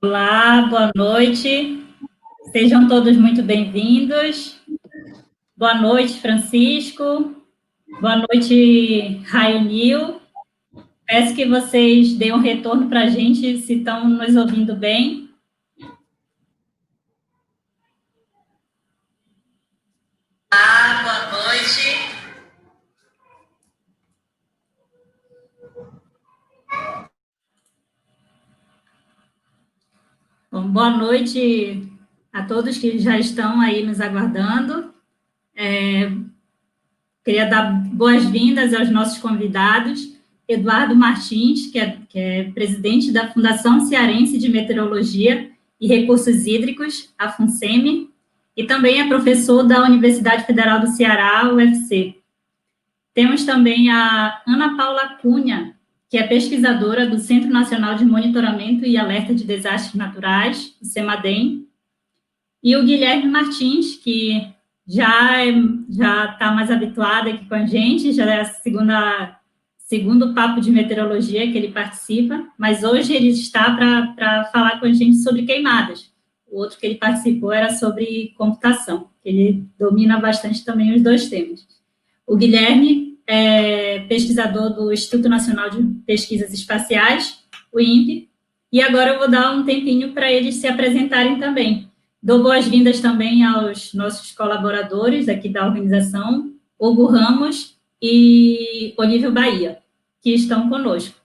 Olá, boa noite. Sejam todos muito bem-vindos. Boa noite, Francisco. Boa noite, Raionil. Peço que vocês deem um retorno para a gente, se estão nos ouvindo bem. Boa noite. Bom, boa noite a todos que já estão aí nos aguardando. Queria dar boas-vindas aos nossos convidados, Eduardo Martins, que é presidente da Fundação Cearense de Meteorologia e Recursos Hídricos, a FUNSEMI, e também é professor da Universidade Federal do Ceará, UFC. Temos também a Ana Paula Cunha, que é pesquisadora do Centro Nacional de Monitoramento e Alerta de Desastres Naturais, o CEMADEM, e o Guilherme Martins, que já está mais habituado aqui com a gente, já é a segundo papo de meteorologia que ele participa, mas hoje ele está para falar com a gente sobre queimadas. O outro que ele participou era sobre computação, ele domina bastante também os dois temas. O Guilherme é pesquisador do Instituto Nacional de Pesquisas Espaciais, o INPE, e agora eu vou dar um tempinho para eles se apresentarem também. Dou boas-vindas também aos nossos colaboradores aqui da organização, Hugo Ramos e Olívio Bahia, que estão conosco.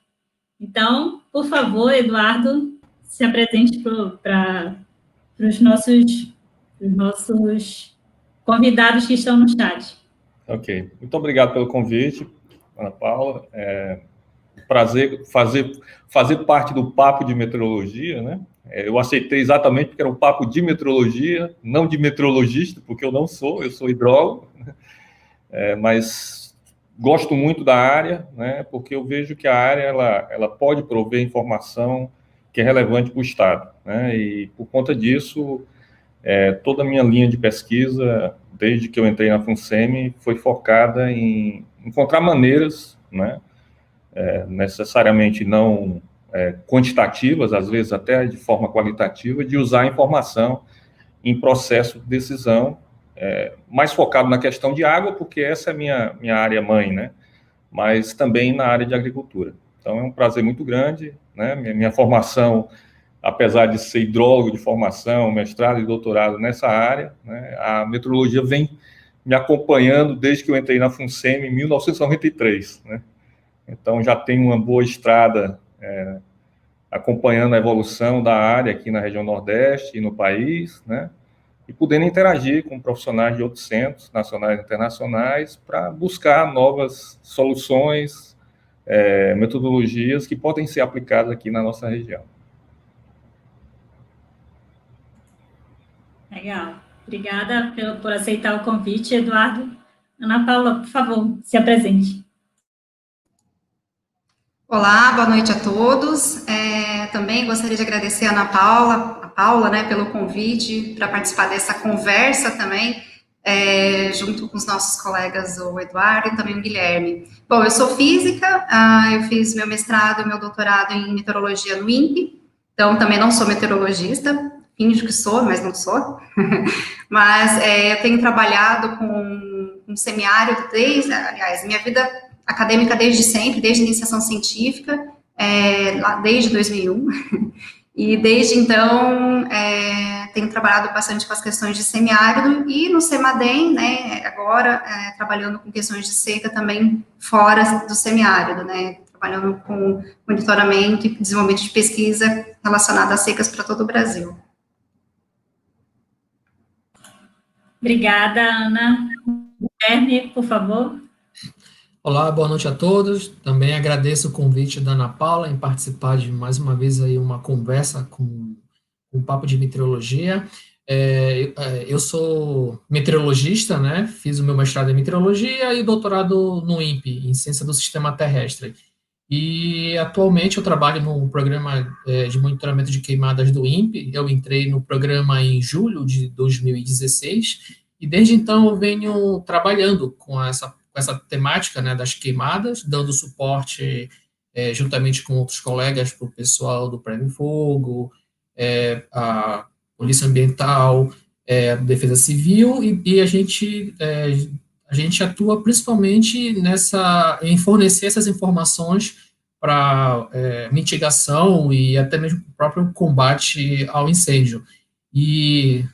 Então, por favor, Eduardo, se apresente para os nossos convidados que estão no chat. Ok. Muito obrigado pelo convite, Ana Paula. Prazer fazer parte do papo de meteorologia, né? Eu aceitei exatamente porque era um papo de meteorologia, não de meteorologista, porque eu não sou, eu sou hidrólogo, mas gosto muito da área, né? Porque eu vejo que a área ela pode prover informação que é relevante para o Estado, né? E por conta disso, toda a minha linha de pesquisa, desde que eu entrei na FUNSEMI, foi focada em encontrar maneiras, né? Necessariamente não quantitativas, às vezes até de forma qualitativa, de usar a informação em processo de decisão, mais focado na questão de água, porque essa é minha área mãe, né? Mas também na área de agricultura. Então, é um prazer muito grande, né? Minha formação, apesar de ser hidrólogo de formação, mestrado e doutorado nessa área, né? A meteorologia vem me acompanhando desde que eu entrei na FUNSEMI em 1993, né? Então, já tenho uma boa estrada acompanhando a evolução da área aqui na região Nordeste e no país, né? E podendo interagir com profissionais de outros centros nacionais e internacionais para buscar novas soluções, metodologias que podem ser aplicadas aqui na nossa região. Legal. Obrigada por aceitar o convite, Eduardo. Ana Paula, por favor, se apresente. Olá, boa noite a todos. Também gostaria de agradecer a Ana Paula, né, pelo convite para participar dessa conversa também, junto com os nossos colegas, o Eduardo e também o Guilherme. Bom, eu sou física, eu fiz meu mestrado e meu doutorado em meteorologia no INPE, então também não sou meteorologista, finjo que sou, mas não sou. Mas eu tenho trabalhado com semiárido aliás, minha vida acadêmica desde sempre, desde a iniciação científica, desde 2001, e desde então tenho trabalhado bastante com as questões de semiárido e no CEMADEM, né, agora trabalhando com questões de seca também fora do semiárido, né, trabalhando com monitoramento e desenvolvimento de pesquisa relacionada a secas para todo o Brasil. Obrigada, Ana. Guilherme, por favor. Olá, boa noite a todos. Também agradeço o convite da Ana Paula em participar de mais uma vez aí uma conversa com um papo de meteorologia. Eu sou meteorologista, né? Fiz o meu mestrado em meteorologia e doutorado no INPE, em Ciência do Sistema Terrestre. E atualmente eu trabalho no programa de monitoramento de queimadas do INPE. Eu entrei no programa em julho de 2016 e desde então eu venho trabalhando com essa temática, né, das queimadas, dando suporte juntamente com outros colegas para o pessoal do Prêmio Fogo, a Polícia Ambiental, a Defesa Civil, e a gente atua principalmente em fornecer essas informações para mitigação e até mesmo o próprio combate ao incêndio. E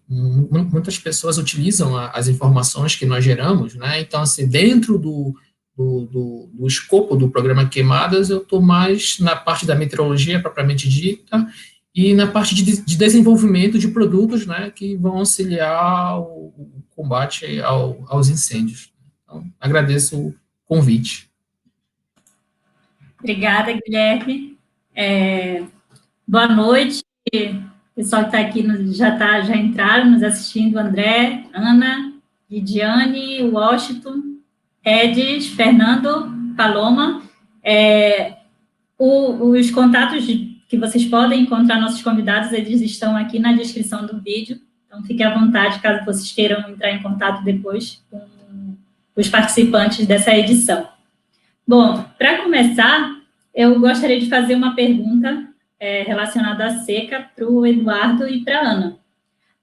muitas pessoas utilizam as informações que nós geramos, né? Então, assim, dentro do escopo do programa Queimadas, eu estou mais na parte da meteorologia propriamente dita e na parte de desenvolvimento de produtos, né, que vão auxiliar o combate aos incêndios. Então, agradeço o convite. Obrigada, Guilherme. Boa noite. O pessoal que está aqui já entraram nos assistindo: André, Ana, Lidiane, Washington, Edis, Fernando, Paloma. Os contatos que vocês podem encontrar nossos convidados, eles estão aqui na descrição do vídeo, então fiquem à vontade caso vocês queiram entrar em contato depois com os participantes dessa edição. Bom, para começar, eu gostaria de fazer uma pergunta relacionada à seca para o Eduardo e para a Ana.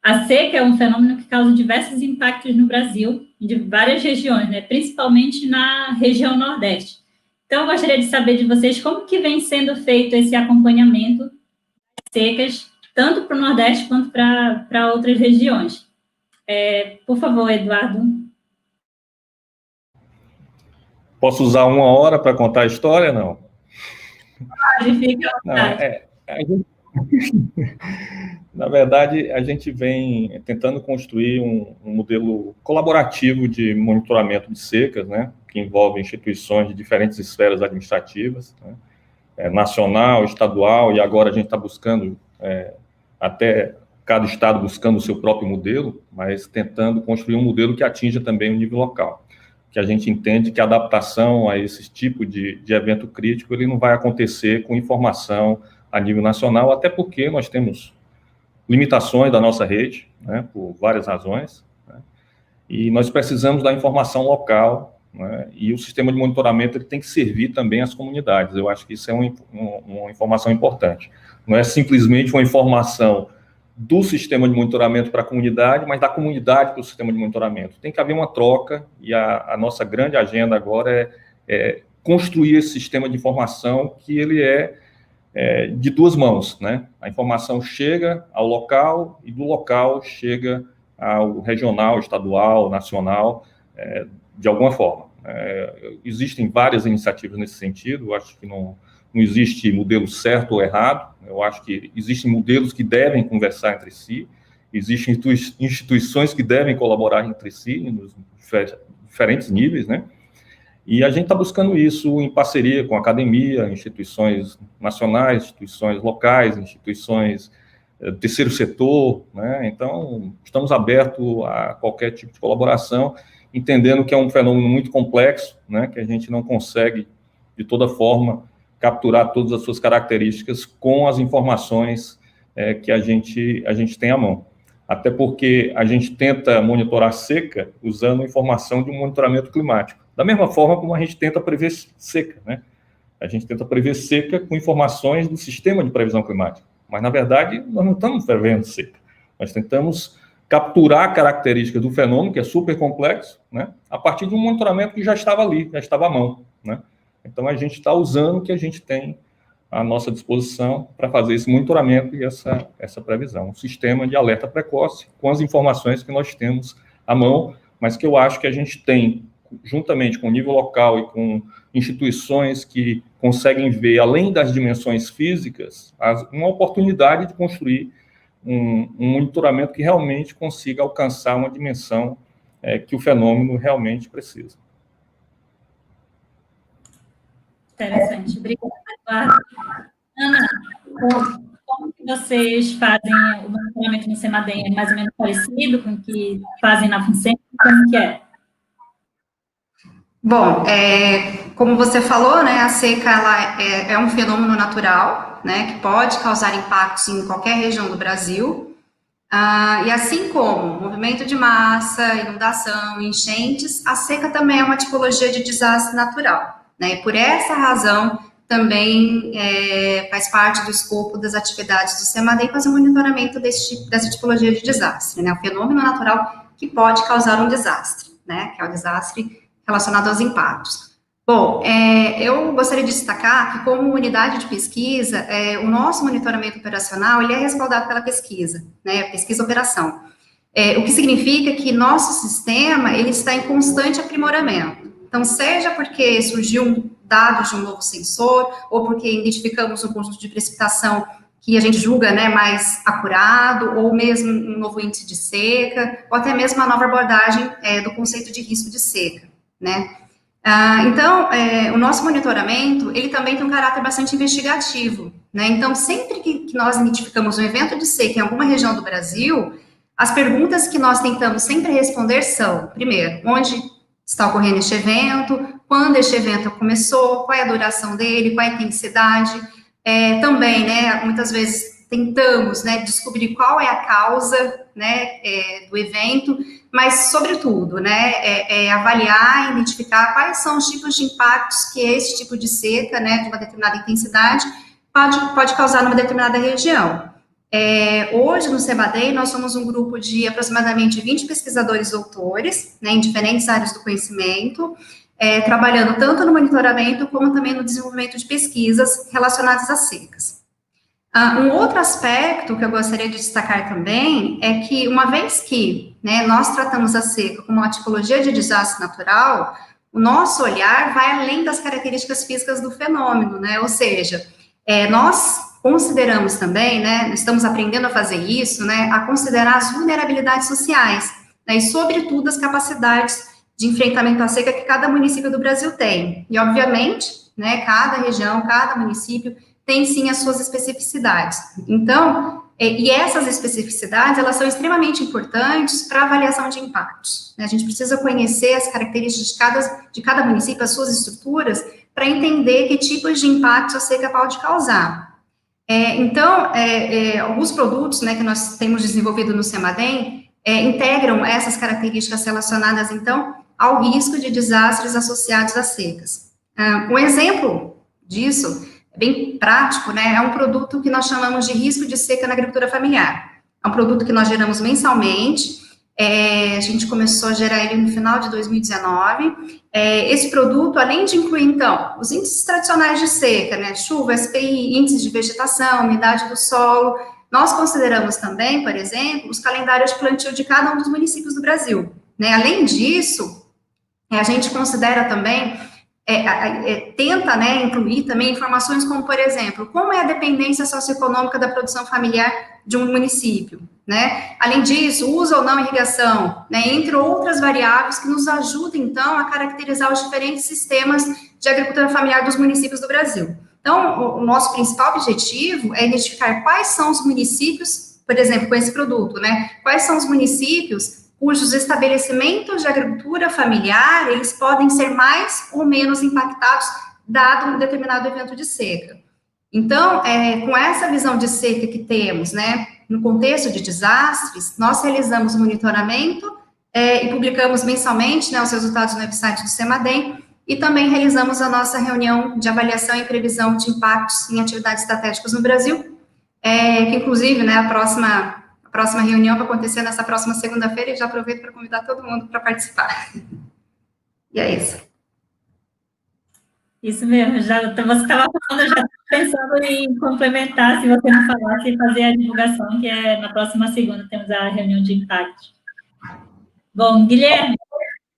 A seca é um fenômeno que causa diversos impactos no Brasil, de várias regiões, né, principalmente na região Nordeste. Então, eu gostaria de saber de vocês como que vem sendo feito esse acompanhamento das secas, tanto para o Nordeste quanto para outras regiões. Por favor, Eduardo. Posso usar 1 hora para contar a história, não? Pode, fica à vontade. Na verdade, a gente vem tentando construir um modelo colaborativo de monitoramento de secas, né, que envolve instituições de diferentes esferas administrativas, né, nacional, estadual, e agora a gente está buscando, até cada estado buscando o seu próprio modelo, mas tentando construir um modelo que atinja também o nível local, que a gente entende que a adaptação a esse tipo de evento crítico, ele não vai acontecer com informação a nível nacional, até porque nós temos limitações da nossa rede, né, por várias razões, né, e nós precisamos da informação local, né, e o sistema de monitoramento ele tem que servir também às comunidades. Eu acho que isso é uma informação importante. Não é simplesmente uma informação do sistema de monitoramento para a comunidade, mas da comunidade para o sistema de monitoramento. Tem que haver uma troca, e a nossa grande agenda agora é construir esse sistema de informação que ele de 2 mãos, né? A informação chega ao local e do local chega ao regional, estadual, nacional, de alguma forma. Existem várias iniciativas nesse sentido. Eu acho que não existe modelo certo ou errado. Eu acho que existem modelos que devem conversar entre si, existem instituições que devem colaborar entre si nos diferentes níveis, né? E a gente está buscando isso em parceria com a academia, instituições nacionais, instituições locais, instituições do terceiro setor, né? Então, estamos abertos a qualquer tipo de colaboração, entendendo que é um fenômeno muito complexo, né? Que a gente não consegue, de toda forma, capturar todas as suas características com as informações que a gente tem à mão. Até porque a gente tenta monitorar a seca usando informação de um monitoramento climático. Da mesma forma como a gente tenta prever seca, né? A gente tenta prever seca com informações do sistema de previsão climática. Mas, na verdade, nós não estamos prevendo seca. Nós tentamos capturar características do fenômeno, que é super complexo, né? A partir de um monitoramento que já estava ali, já estava à mão, né? Então, a gente está usando o que a gente tem à nossa disposição para fazer esse monitoramento e essa previsão. Um sistema de alerta precoce com as informações que nós temos à mão, mas que eu acho que a gente tem, juntamente com o nível local e com instituições que conseguem ver, além das dimensões físicas, uma oportunidade de construir um monitoramento que realmente consiga alcançar uma dimensão que o fenômeno realmente precisa. Interessante. Obrigada, Eduardo. Ana, como que vocês fazem o monitoramento no CEMADEM? É mais ou menos parecido com o que fazem na FUNSEM? Como que é? Bom, como você falou, né, a seca ela é um fenômeno natural, né, que pode causar impactos em qualquer região do Brasil, e assim como movimento de massa, inundação, enchentes, a seca também é uma tipologia de desastre natural, né, e por essa razão também faz parte do escopo das atividades do CEMADEM fazer o monitoramento dessa tipologia de desastre, né, o fenômeno natural que pode causar um desastre, né, que é o desastre relacionado aos impactos. Bom, eu gostaria de destacar que, como unidade de pesquisa, o nosso monitoramento operacional, ele é respaldado pela pesquisa, né, pesquisa-operação, o que significa que nosso sistema, ele está em constante aprimoramento. Então, seja porque surgiu dados de um novo sensor, ou porque identificamos um conjunto de precipitação que a gente julga, né, mais acurado, ou mesmo um novo índice de seca, ou até mesmo uma nova abordagem do conceito de risco de seca, né. Então, o nosso monitoramento, ele também tem um caráter bastante investigativo, né, então, sempre que nós identificamos um evento de seca em alguma região do Brasil, as perguntas que nós tentamos sempre responder são, primeiro, onde está ocorrendo este evento, quando este evento começou, qual é a duração dele, qual é a intensidade, também, né, muitas vezes tentamos, né, descobrir qual é a causa, né, do evento, mas, sobretudo, né, avaliar e identificar quais são os tipos de impactos que esse tipo de seca, né, de uma determinada intensidade, pode causar numa determinada região. Hoje, no CEMADEM, nós somos um grupo de aproximadamente 20 pesquisadores doutores, né, em diferentes áreas do conhecimento, trabalhando tanto no monitoramento como também no desenvolvimento de pesquisas relacionadas às secas. Um outro aspecto que eu gostaria de destacar também é que, uma vez que, né, nós tratamos a seca como uma tipologia de desastre natural, o nosso olhar vai além das características físicas do fenômeno, né, ou seja, nós consideramos também, né, estamos aprendendo a fazer isso, né, a considerar as vulnerabilidades sociais, né, e, sobretudo, as capacidades de enfrentamento à seca que cada município do Brasil tem. E, obviamente, né, cada região, cada município tem, sim, as suas especificidades. Então, e essas especificidades, elas são extremamente importantes para a avaliação de impactos, né? A gente precisa conhecer as características de cada município, as suas estruturas, para entender que tipos de impactos a seca pode causar. Então, alguns produtos, né, que nós temos desenvolvido no CEMADEM integram essas características relacionadas, então, ao risco de desastres associados às secas. Um exemplo disso, bem prático, né, é um produto que nós chamamos de risco de seca na agricultura familiar. É um produto que nós geramos mensalmente, a gente começou a gerar ele no final de 2019. Esse produto, além de incluir, então, os índices tradicionais de seca, né, chuva, SPI, índices de vegetação, umidade do solo, nós consideramos também, por exemplo, os calendários de plantio de cada um dos municípios do Brasil, né. Além disso, a gente considera também, tenta, né, incluir também informações como, por exemplo, como é a dependência socioeconômica da produção familiar de um município, né? Além disso, uso ou não irrigação, né, entre outras variáveis que nos ajudam, então, a caracterizar os diferentes sistemas de agricultura familiar dos municípios do Brasil. Então, o nosso principal objetivo é identificar quais são os municípios, por exemplo, com esse produto, né, quais são os municípios cujos estabelecimentos de agricultura familiar, eles podem ser mais ou menos impactados, dado um determinado evento de seca. Então, com essa visão de seca que temos, né, no contexto de desastres, nós realizamos o monitoramento e publicamos mensalmente, né, os resultados no website do CEMADEM, e também realizamos a nossa reunião de avaliação e previsão de impactos em atividades estratégicas no Brasil, que, inclusive, né, a próxima reunião vai acontecer nessa próxima segunda-feira, e já aproveito para convidar todo mundo para participar. E é isso. Isso mesmo, você estava falando, eu já estava pensando em complementar, se você não falasse, e fazer a divulgação, que é na próxima segunda, temos a reunião de impacto. Bom, Guilherme,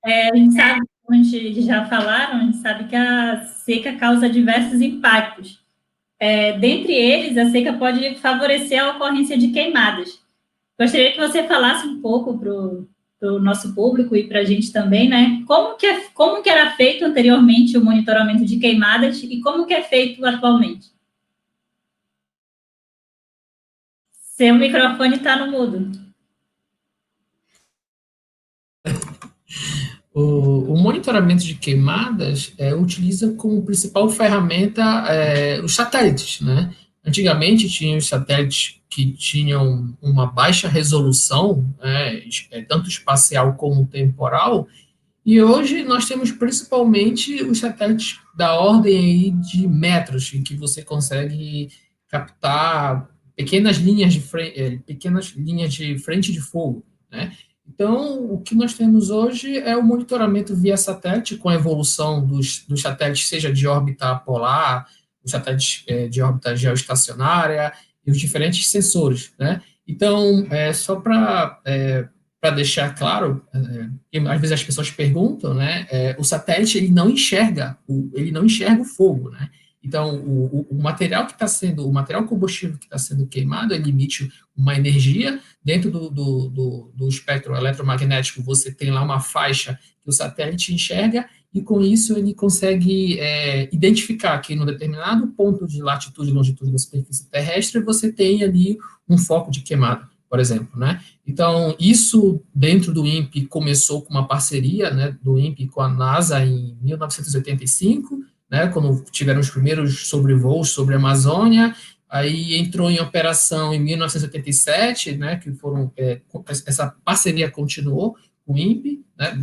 a gente sabe, como a gente já falaram, a gente sabe que a seca causa diversos impactos. Dentre eles, a seca pode favorecer a ocorrência de queimadas. Gostaria que você falasse um pouco para o nosso público e para a gente também, né? Como que era feito anteriormente o monitoramento de queimadas e como que é feito atualmente? Seu microfone está no mudo. O monitoramento de queimadas utiliza como principal ferramenta os satélites, né? Antigamente, tinha os satélites que tinham uma baixa resolução, tanto espacial como temporal, E hoje nós temos principalmente os satélites da ordem aí de metros, em que você consegue captar pequenas linhas de frente de fogo, né? Então, o que nós temos hoje é o monitoramento via satélite, com a evolução dos satélites, seja de órbita polar, os satélites de órbita geoestacionária, e os diferentes sensores, né? Então, só para deixar claro, às vezes as pessoas perguntam, né? O satélite ele não enxerga o fogo, né? Então, o material o material combustível que está sendo queimado, ele emite uma energia dentro do espectro eletromagnético. Você tem lá uma faixa que o satélite enxerga e com isso ele consegue identificar que no determinado ponto de latitude e longitude da superfície terrestre você tem ali um foco de queimada, por exemplo, né? Então, isso dentro do INPE começou com uma parceria, né, do INPE com a NASA em 1985, né, quando tiveram os primeiros sobrevoos sobre a Amazônia, aí entrou em operação em 1987, né, que foram, essa parceria continuou com o INPE, né,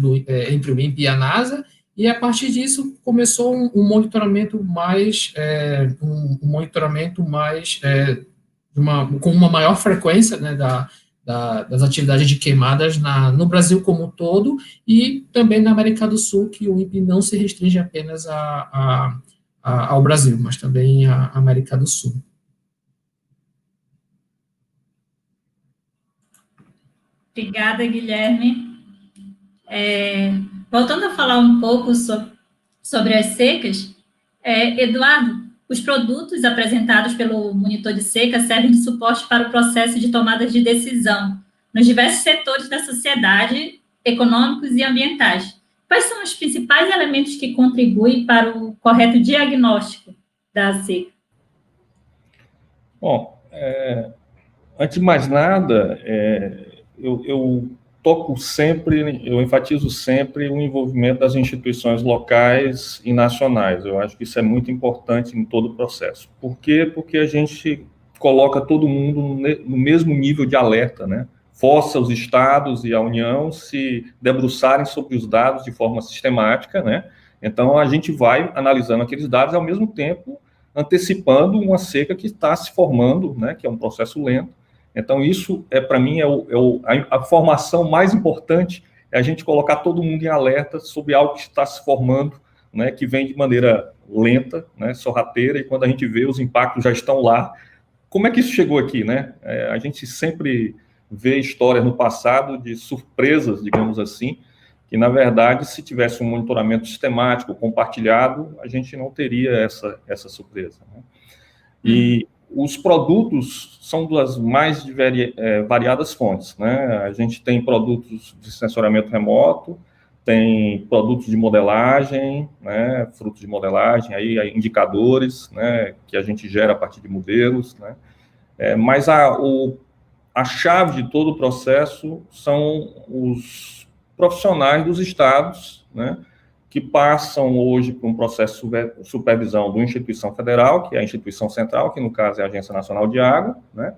entre o INPE e a NASA, e a partir disso começou um monitoramento mais, com uma maior frequência, né, das atividades de queimadas no Brasil como um todo e também na América do Sul, que o INPE não se restringe apenas ao Brasil, mas também à América do Sul. Obrigada, Guilherme. Voltando a falar um pouco sobre as secas, Eduardo, os produtos apresentados pelo monitor de seca servem de suporte para o processo de tomada de decisão nos diversos setores da sociedade, econômicos e ambientais. Quais são os principais elementos que contribuem para o correto diagnóstico da seca? Bom, antes de mais nada, eu enfatizo sempre o envolvimento das instituições locais e nacionais. Eu acho que isso é muito importante em todo o processo. Por quê? Porque a gente coloca todo mundo no mesmo nível de alerta, né? Força os estados e a União se debruçarem sobre os dados de forma sistemática, né? Então, a gente vai analisando aqueles dados e, ao mesmo tempo, antecipando uma seca que está se formando, né? Que é um processo lento. Então, isso, para mim, a formação mais importante, é a gente colocar todo mundo em alerta sobre algo que está se formando, né, que vem de maneira lenta, né, sorrateira, e quando a gente vê, os impactos já estão lá. Como é que isso chegou aqui, né? A gente sempre vê histórias no passado de surpresas, digamos assim, que, na verdade, se tivesse um monitoramento sistemático, compartilhado, a gente não teria essa surpresa, né? E os produtos são das mais variadas fontes, né? A gente tem produtos de sensoriamento remoto, tem produtos de modelagem, né? Frutos de modelagem, aí indicadores, né? Que a gente gera a partir de modelos, né? Mas a chave de todo o processo são os profissionais dos estados, né? Que passam hoje por um processo de supervisão de uma instituição federal, que é a instituição central, que no caso é a Agência Nacional de Água, né,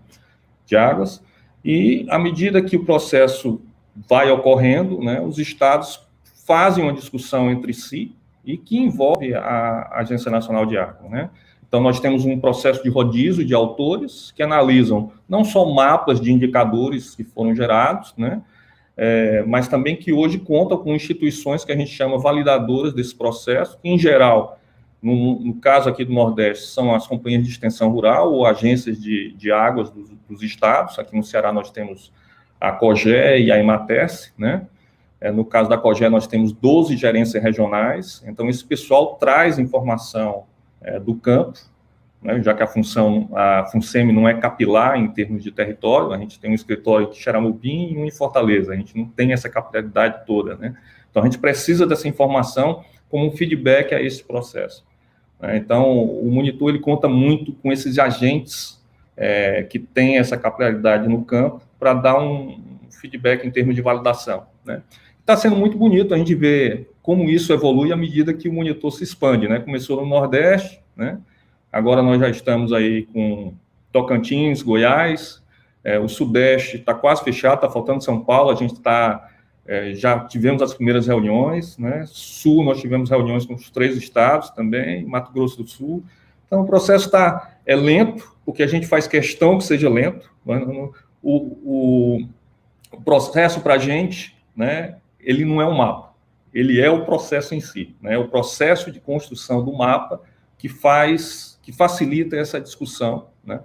de Águas, e à medida que o processo vai ocorrendo, né, os estados fazem uma discussão entre si e que envolve a Agência Nacional de Água, né. Então, nós temos um processo de rodízio de autores que analisam não só mapas de indicadores que foram gerados, né, mas também que hoje conta com instituições que a gente chama validadoras desse processo, que, em geral, no caso aqui do Nordeste, são as companhias de extensão rural ou agências de águas dos estados. Aqui no Ceará nós temos a COGE e a EMATES, né? No caso da COGE nós temos 12 gerências regionais, então esse pessoal traz informação do campo, né, já que a FUNSEMI não é capilar em termos de território, a gente tem um escritório em Xeramubim e um em Fortaleza, a gente não tem essa capilaridade toda, né? Então, a gente precisa dessa informação como um feedback a esse processo, né? Então, o monitor, ele conta muito com esses agentes que têm essa capilaridade no campo para dar um feedback em termos de validação, né? Está sendo muito bonito a gente ver como isso evolui à medida que o monitor se expande, né? Começou no Nordeste, né? Agora nós já estamos aí com Tocantins, Goiás, o Sudeste está quase fechado, está faltando São Paulo, a gente está já tivemos as primeiras reuniões, né? Sul, nós tivemos reuniões com os 3 estados também, Mato Grosso do Sul. Então, o processo é lento, porque a gente faz questão que seja lento. O processo para a gente, né, ele não é um mapa, ele é o processo em si, né? O processo de construção do mapa que facilita essa discussão, né,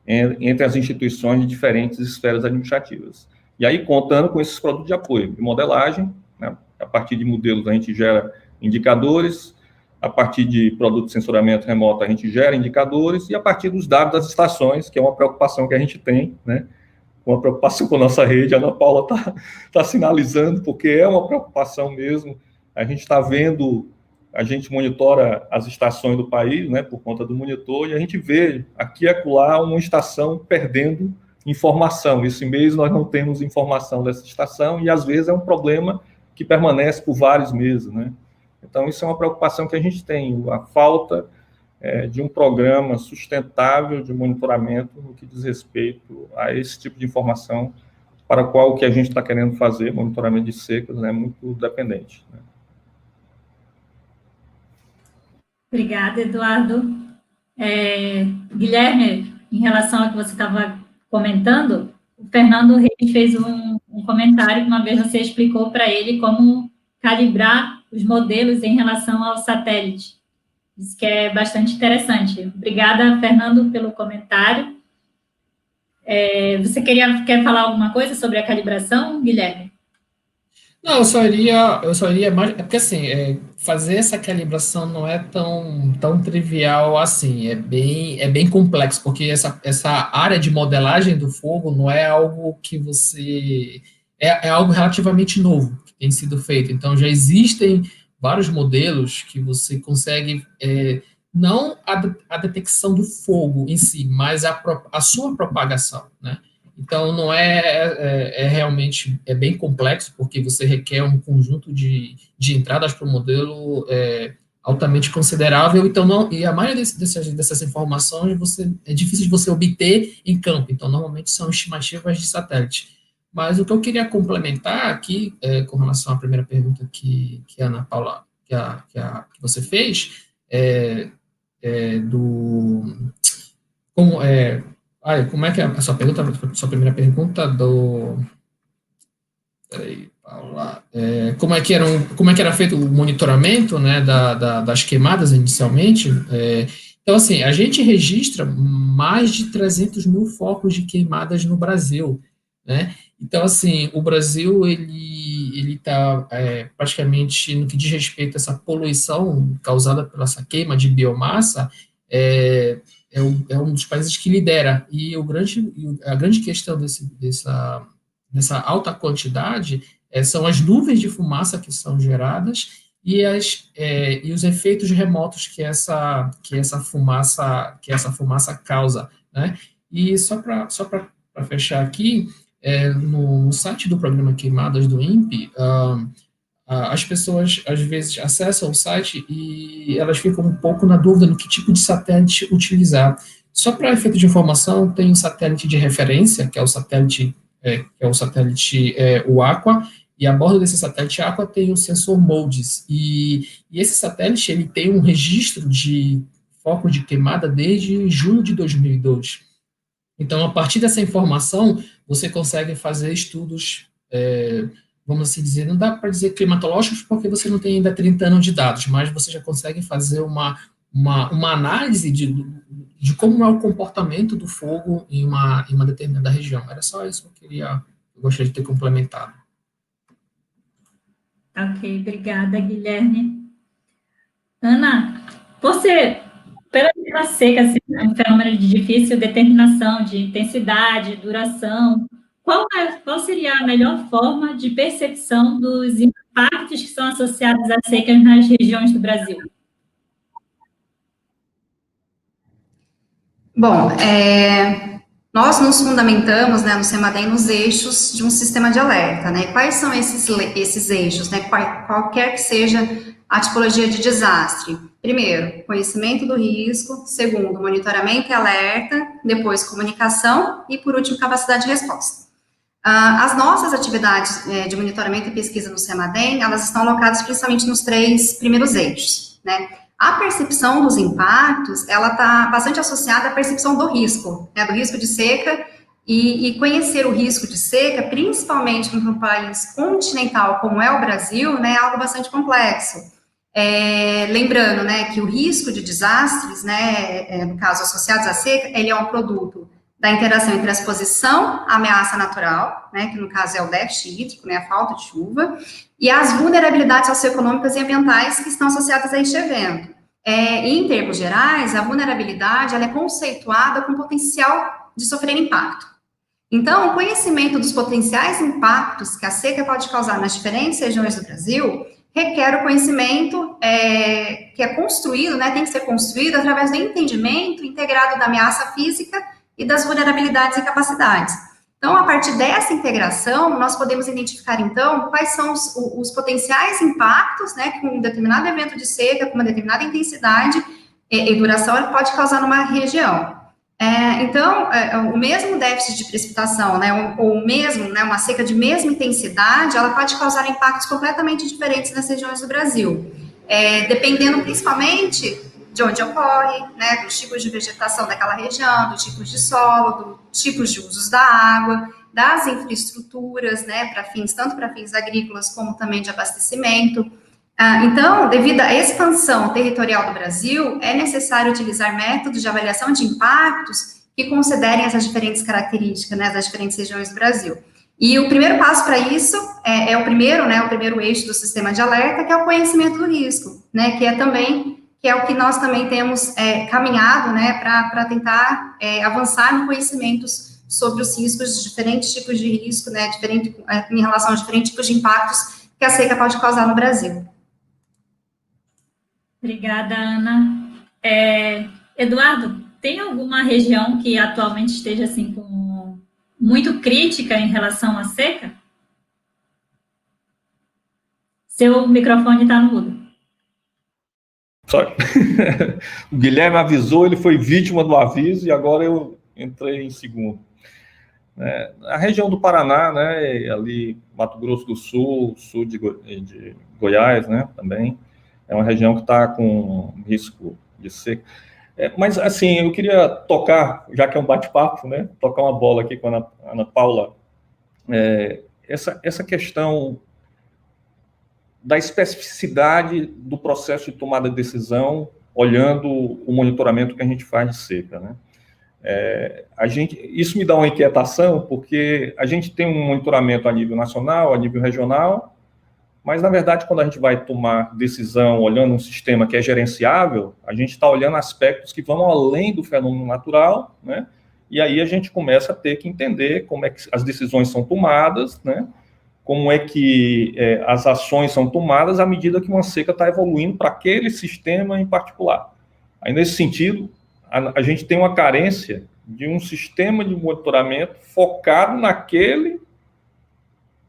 entre as instituições de diferentes esferas administrativas. E aí, contando com esses produtos de apoio, de modelagem, né, a partir de modelos a gente gera indicadores, a partir de produtos de sensoramento remoto a gente gera indicadores, e a partir dos dados das estações, que é uma preocupação que a gente tem, né, uma preocupação com a nossa rede, a Ana Paula tá sinalizando, porque é uma preocupação mesmo. A gente está vendo, a gente monitora as estações do país, né, por conta do monitor, e a gente vê aqui e acolá uma estação perdendo informação. Esse mês nós não temos informação dessa estação, e às vezes é um problema que permanece por vários meses, né? Então, isso é uma preocupação que a gente tem, a falta de um programa sustentável de monitoramento no que diz respeito a esse tipo de informação, para o qual o que a gente está querendo fazer, monitoramento de secas, é muito dependente, né? Obrigada, Eduardo. Guilherme, em relação ao que você estava comentando, o Fernando Reis fez um comentário que uma vez você explicou para ele como calibrar os modelos em relação ao satélite. Isso que é bastante interessante. Obrigada, Fernando, pelo comentário. Você quer falar alguma coisa sobre a calibração, Guilherme? Não, eu só iria mais, porque assim, fazer essa calibração não é tão trivial assim, é bem complexo, porque essa área de modelagem do fogo não é algo que é algo relativamente novo que tem sido feito, então já existem vários modelos que você consegue, não a detecção do fogo em si, mas a sua propagação, né? Então, não realmente bem complexo, porque você requer um conjunto de entradas para o modelo altamente considerável, então e a maioria dessas informações é difícil de você obter em campo, então normalmente são estimativas de satélite. Mas o que eu queria complementar aqui, com relação à primeira pergunta que a Ana Paula, que você fez, como é que é a sua pergunta, sua primeira pergunta peraí, Paula, como é que era feito o monitoramento, né, das queimadas inicialmente? Então, assim, a gente registra mais de 300 mil focos de queimadas no Brasil, né? Então, assim, o Brasil, ele está praticamente, no que diz respeito a essa poluição causada pela essa queima de biomassa, é um dos países que lidera, e a grande questão dessa alta quantidade são as nuvens de fumaça que são geradas e os efeitos remotos que essa fumaça causa, né? E só para fechar aqui, no site do programa Queimadas do INPE, as pessoas, às vezes, acessam o site e elas ficam um pouco na dúvida no que tipo de satélite utilizar. Só para efeito de informação, tem um satélite de referência, que é o satélite o Aqua, e a bordo desse satélite Aqua tem o sensor MODIS. E esse satélite ele tem um registro de foco de queimada desde julho de 2002. Então, a partir dessa informação, você consegue fazer estudos, vamos assim dizer, não dá para dizer climatológicos, porque você não tem ainda 30 anos de dados, mas você já consegue fazer uma análise de como é o comportamento do fogo em uma determinada região. Era só isso que eu gostaria de ter complementado. Ok, obrigada, Guilherme. Ana, pela clima seca, assim, um fenômeno de difícil determinação de intensidade, duração, qual seria a melhor forma de percepção dos impactos que são associados às secas nas regiões do Brasil? Bom, nós nos fundamentamos, né, no CEMADEM, nos eixos de um sistema de alerta, né? Quais são esses eixos, né? Qualquer que seja a tipologia de desastre. Primeiro, conhecimento do risco. Segundo, monitoramento e alerta. Depois, comunicação. E, por último, capacidade de resposta. As nossas atividades de monitoramento e pesquisa no CEMADEM, elas estão alocadas principalmente nos 3 primeiros eixos, né? A percepção dos impactos, ela está bastante associada à percepção do risco, né, do risco de seca, e conhecer o risco de seca, principalmente para um país continental como é o Brasil, né, é algo bastante complexo. Lembrando, né, que o risco de desastres, né, no caso associados à seca, ele é um produto da interação entre a exposição à ameaça natural, né, que no caso é o déficit hídrico, né, a falta de chuva, e as vulnerabilidades socioeconômicas e ambientais que estão associadas a este evento. Em termos gerais, a vulnerabilidade ela é conceituada com potencial de sofrer impacto. Então, o conhecimento dos potenciais impactos que a seca pode causar nas diferentes regiões do Brasil requer o conhecimento que é construído, né, tem que ser construído através do entendimento integrado da ameaça física e das vulnerabilidades e capacidades. Então, a partir dessa integração, nós podemos identificar, então, quais são os potenciais impactos, né, que um determinado evento de seca, com uma determinada intensidade e duração, ele pode causar numa região. Então, o mesmo déficit de precipitação, né, ou mesmo, né, uma seca de mesma intensidade, ela pode causar impactos completamente diferentes nas regiões do Brasil, dependendo principalmente de onde ocorre, né, dos tipos de vegetação daquela região, dos tipos de solo, dos tipos de usos da água, das infraestruturas, né, tanto para fins agrícolas como também de abastecimento. Então, devido à expansão territorial do Brasil, é necessário utilizar métodos de avaliação de impactos que considerem essas diferentes características, né, das diferentes regiões do Brasil. E o primeiro passo para isso o primeiro eixo do sistema de alerta, que é o conhecimento do risco, né, que é o que nós também temos caminhado, né, para tentar avançar no conhecimentos sobre os riscos, diferentes tipos de risco, né, em relação a diferentes tipos de impactos que a seca pode causar no Brasil. Obrigada, Ana. Eduardo, tem alguma região que atualmente esteja assim muito crítica em relação à seca? Seu microfone está no mudo. Sorry. O Guilherme avisou, ele foi vítima do aviso e agora eu entrei em segundo. A região do Paraná, né, ali Mato Grosso do Sul, sul de Goiás, né, também, é uma região que está com risco de seca. Mas, assim, eu queria tocar, já que é um bate-papo, né, tocar uma bola aqui com a Ana Paula, essa questão da especificidade do processo de tomada de decisão, olhando o monitoramento que a gente faz de seca, né? Isso me dá uma inquietação, porque a gente tem um monitoramento a nível nacional, a nível regional, mas, na verdade, quando a gente vai tomar decisão olhando um sistema que é gerenciável, a gente está olhando aspectos que vão além do fenômeno natural, né? E aí a gente começa a ter que entender como é que as decisões são tomadas, né? Como é que as ações são tomadas à medida que uma seca está evoluindo para aquele sistema em particular. Aí, nesse sentido, a gente tem uma carência de um sistema de monitoramento focado naquele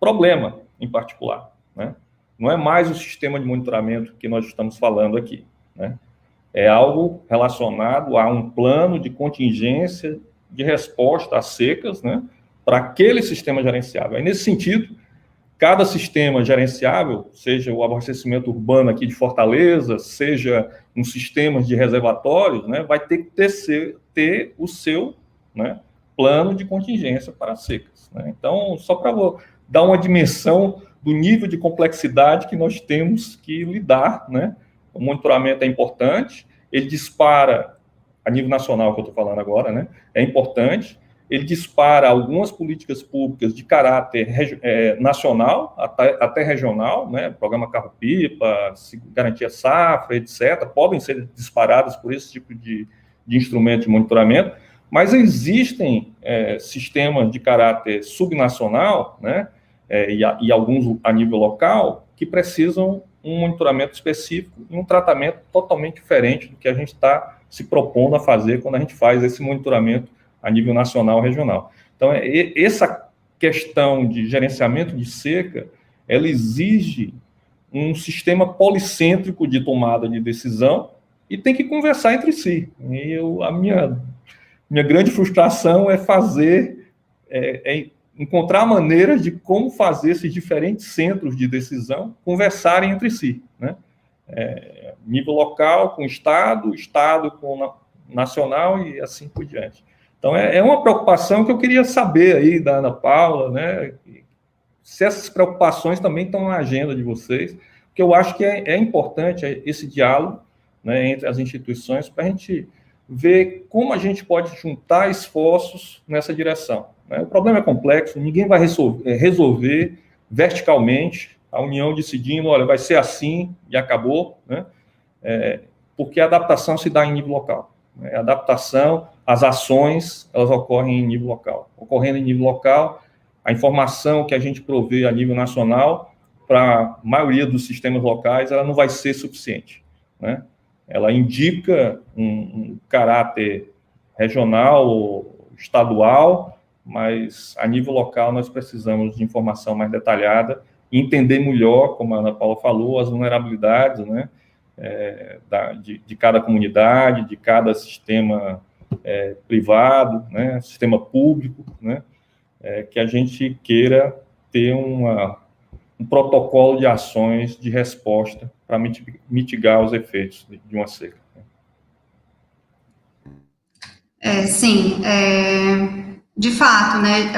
problema em particular, né? Não é mais o sistema de monitoramento que nós estamos falando aqui, né? É algo relacionado a um plano de contingência de resposta às secas, né, para aquele sistema gerenciável. Aí, nesse sentido, cada sistema gerenciável, seja o abastecimento urbano aqui de Fortaleza, seja um sistema de reservatórios, né, vai ter que ter o seu, né, plano de contingência para secas, né? Então, só para dar uma dimensão do nível de complexidade que nós temos que lidar, né? O monitoramento é importante, ele dispara, a nível nacional que eu estou falando agora, né? É importante, ele dispara algumas políticas públicas de caráter nacional, até regional, né? Programa Carro-Pipa, Garantia Safra, etc., podem ser disparadas por esse tipo de instrumento de monitoramento, mas existem sistemas de caráter subnacional, né? E alguns a nível local, que precisam um monitoramento específico e um tratamento totalmente diferente do que a gente está se propondo a fazer quando a gente faz esse monitoramento a nível nacional, regional. Então, essa questão de gerenciamento de seca, ela exige um sistema policêntrico de tomada de decisão e tem que conversar entre si. E a minha grande frustração é fazer, encontrar maneiras de como fazer esses diferentes centros de decisão conversarem entre si, né? Nível local com o Estado com o nacional e assim por diante. Então, é uma preocupação que eu queria saber aí da Ana Paula, né? Se essas preocupações também estão na agenda de vocês, porque eu acho que é importante esse diálogo, né, entre as instituições para a gente ver como a gente pode juntar esforços nessa direção, né? O problema é complexo, ninguém vai resolver verticalmente, a União decidindo, olha, vai ser assim e acabou, né? Porque a adaptação se dá em nível local, né? A adaptação, as ações, elas ocorrem em nível local. Ocorrendo em nível local, a informação que a gente provê a nível nacional, para a maioria dos sistemas locais, ela não vai ser suficiente, né? Ela indica um caráter regional ou estadual, mas a nível local nós precisamos de informação mais detalhada e entender melhor, como a Ana Paula falou, as vulnerabilidades, né, de cada comunidade, de cada sistema privado, né, sistema público, né, que a gente queira ter um protocolo de ações de resposta para mitigar os efeitos de uma seca. Sim, de fato, né,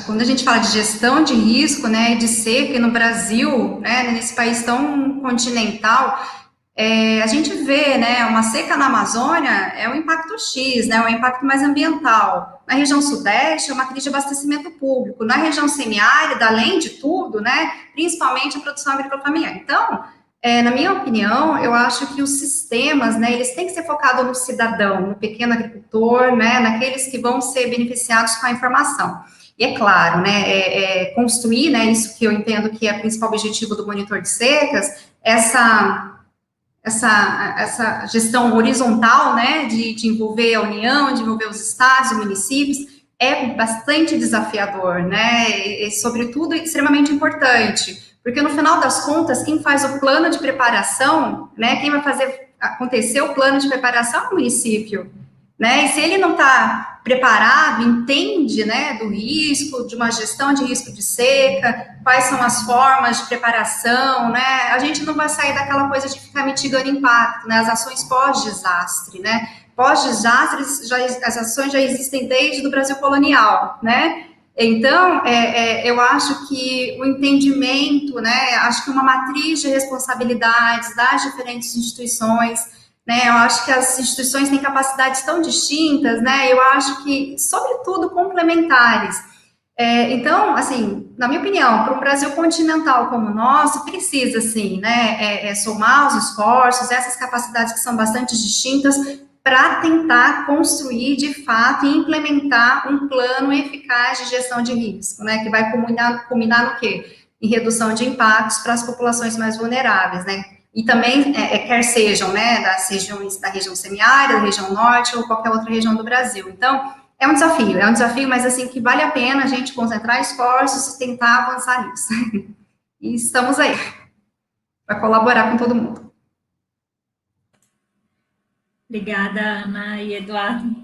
quando a gente fala de gestão de risco, né, de seca, e no Brasil, né, nesse país tão continental, a gente vê, né, uma seca na Amazônia é um impacto X, né, um impacto mais ambiental. Na região sudeste é uma crise de abastecimento público. Na região semiárida, além de tudo, né, principalmente a produção agrícola familiar. Então, na minha opinião, eu acho que os sistemas, né, eles têm que ser focados no cidadão, no pequeno agricultor, né, naqueles que vão ser beneficiados com a informação. E é claro, né, construir, né, isso que eu entendo que é o principal objetivo do monitor de secas, essa gestão horizontal, né, de envolver a União, de envolver os estados, os municípios, é bastante desafiador, né, e sobretudo extremamente importante, porque no final das contas, quem faz o plano de preparação, né, quem vai fazer acontecer o plano de preparação é o município, né, e se ele não está preparado, entende, né, do risco, de uma gestão de risco de seca, quais são as formas de preparação, né, a gente não vai sair daquela coisa de ficar mitigando impacto, né, as ações pós-desastre, né, pós-desastre, as ações já existem desde o Brasil colonial, né, então, eu acho que o entendimento, né, acho que uma matriz de responsabilidades das diferentes instituições, né, eu acho que as instituições têm capacidades tão distintas, né, eu acho que, sobretudo, complementares. Então, assim, na minha opinião, para um Brasil continental como o nosso, precisa, assim, né, somar os esforços, essas capacidades que são bastante distintas, para tentar construir, de fato, e implementar um plano eficaz de gestão de risco, né, que vai culminar no quê? Em redução de impactos para as populações mais vulneráveis, né, e também, quer sejam, né, das regiões, da região semiárida, da região norte, ou qualquer outra região do Brasil. Então, é um desafio, mas, assim, que vale a pena a gente concentrar esforços e tentar avançar nisso. E estamos aí, para colaborar com todo mundo. Obrigada, Ana e Eduardo.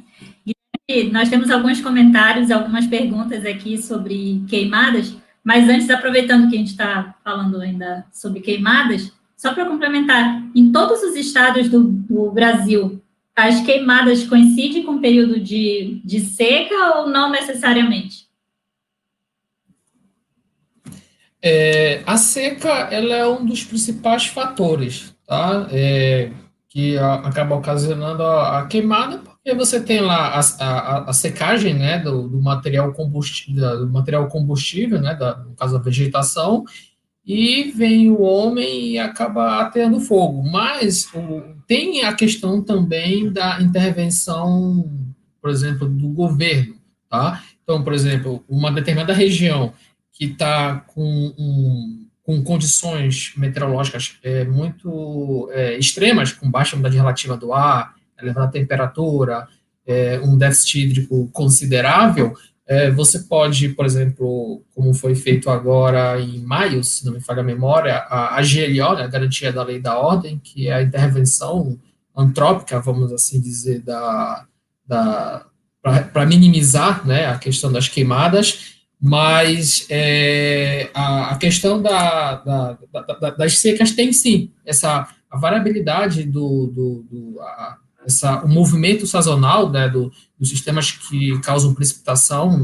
E nós temos alguns comentários, algumas perguntas aqui sobre queimadas, mas antes, aproveitando que a gente está falando ainda sobre queimadas, só para complementar, em todos os estados do Brasil, as queimadas coincidem com o período de seca ou não necessariamente? A seca, ela é um dos principais fatores, tá? Que acaba ocasionando a queimada, porque você tem lá a secagem, né, do material combustível, né, no caso da vegetação, e vem o homem e acaba ateando fogo. Mas tem a questão também da intervenção, por exemplo, do governo, tá? Então, por exemplo, uma determinada região que está com condições meteorológicas muito extremas, com baixa umidade relativa do ar, elevada temperatura, um déficit hídrico considerável, você pode, por exemplo, como foi feito agora em maio, se não me falha a memória, a GLO, né, a Garantia da Lei e da Ordem, que é a intervenção antrópica, vamos assim dizer, para minimizar, né, a questão das queimadas, Mas a questão das secas tem, sim, a variabilidade o movimento sazonal, né, dos sistemas que causam precipitação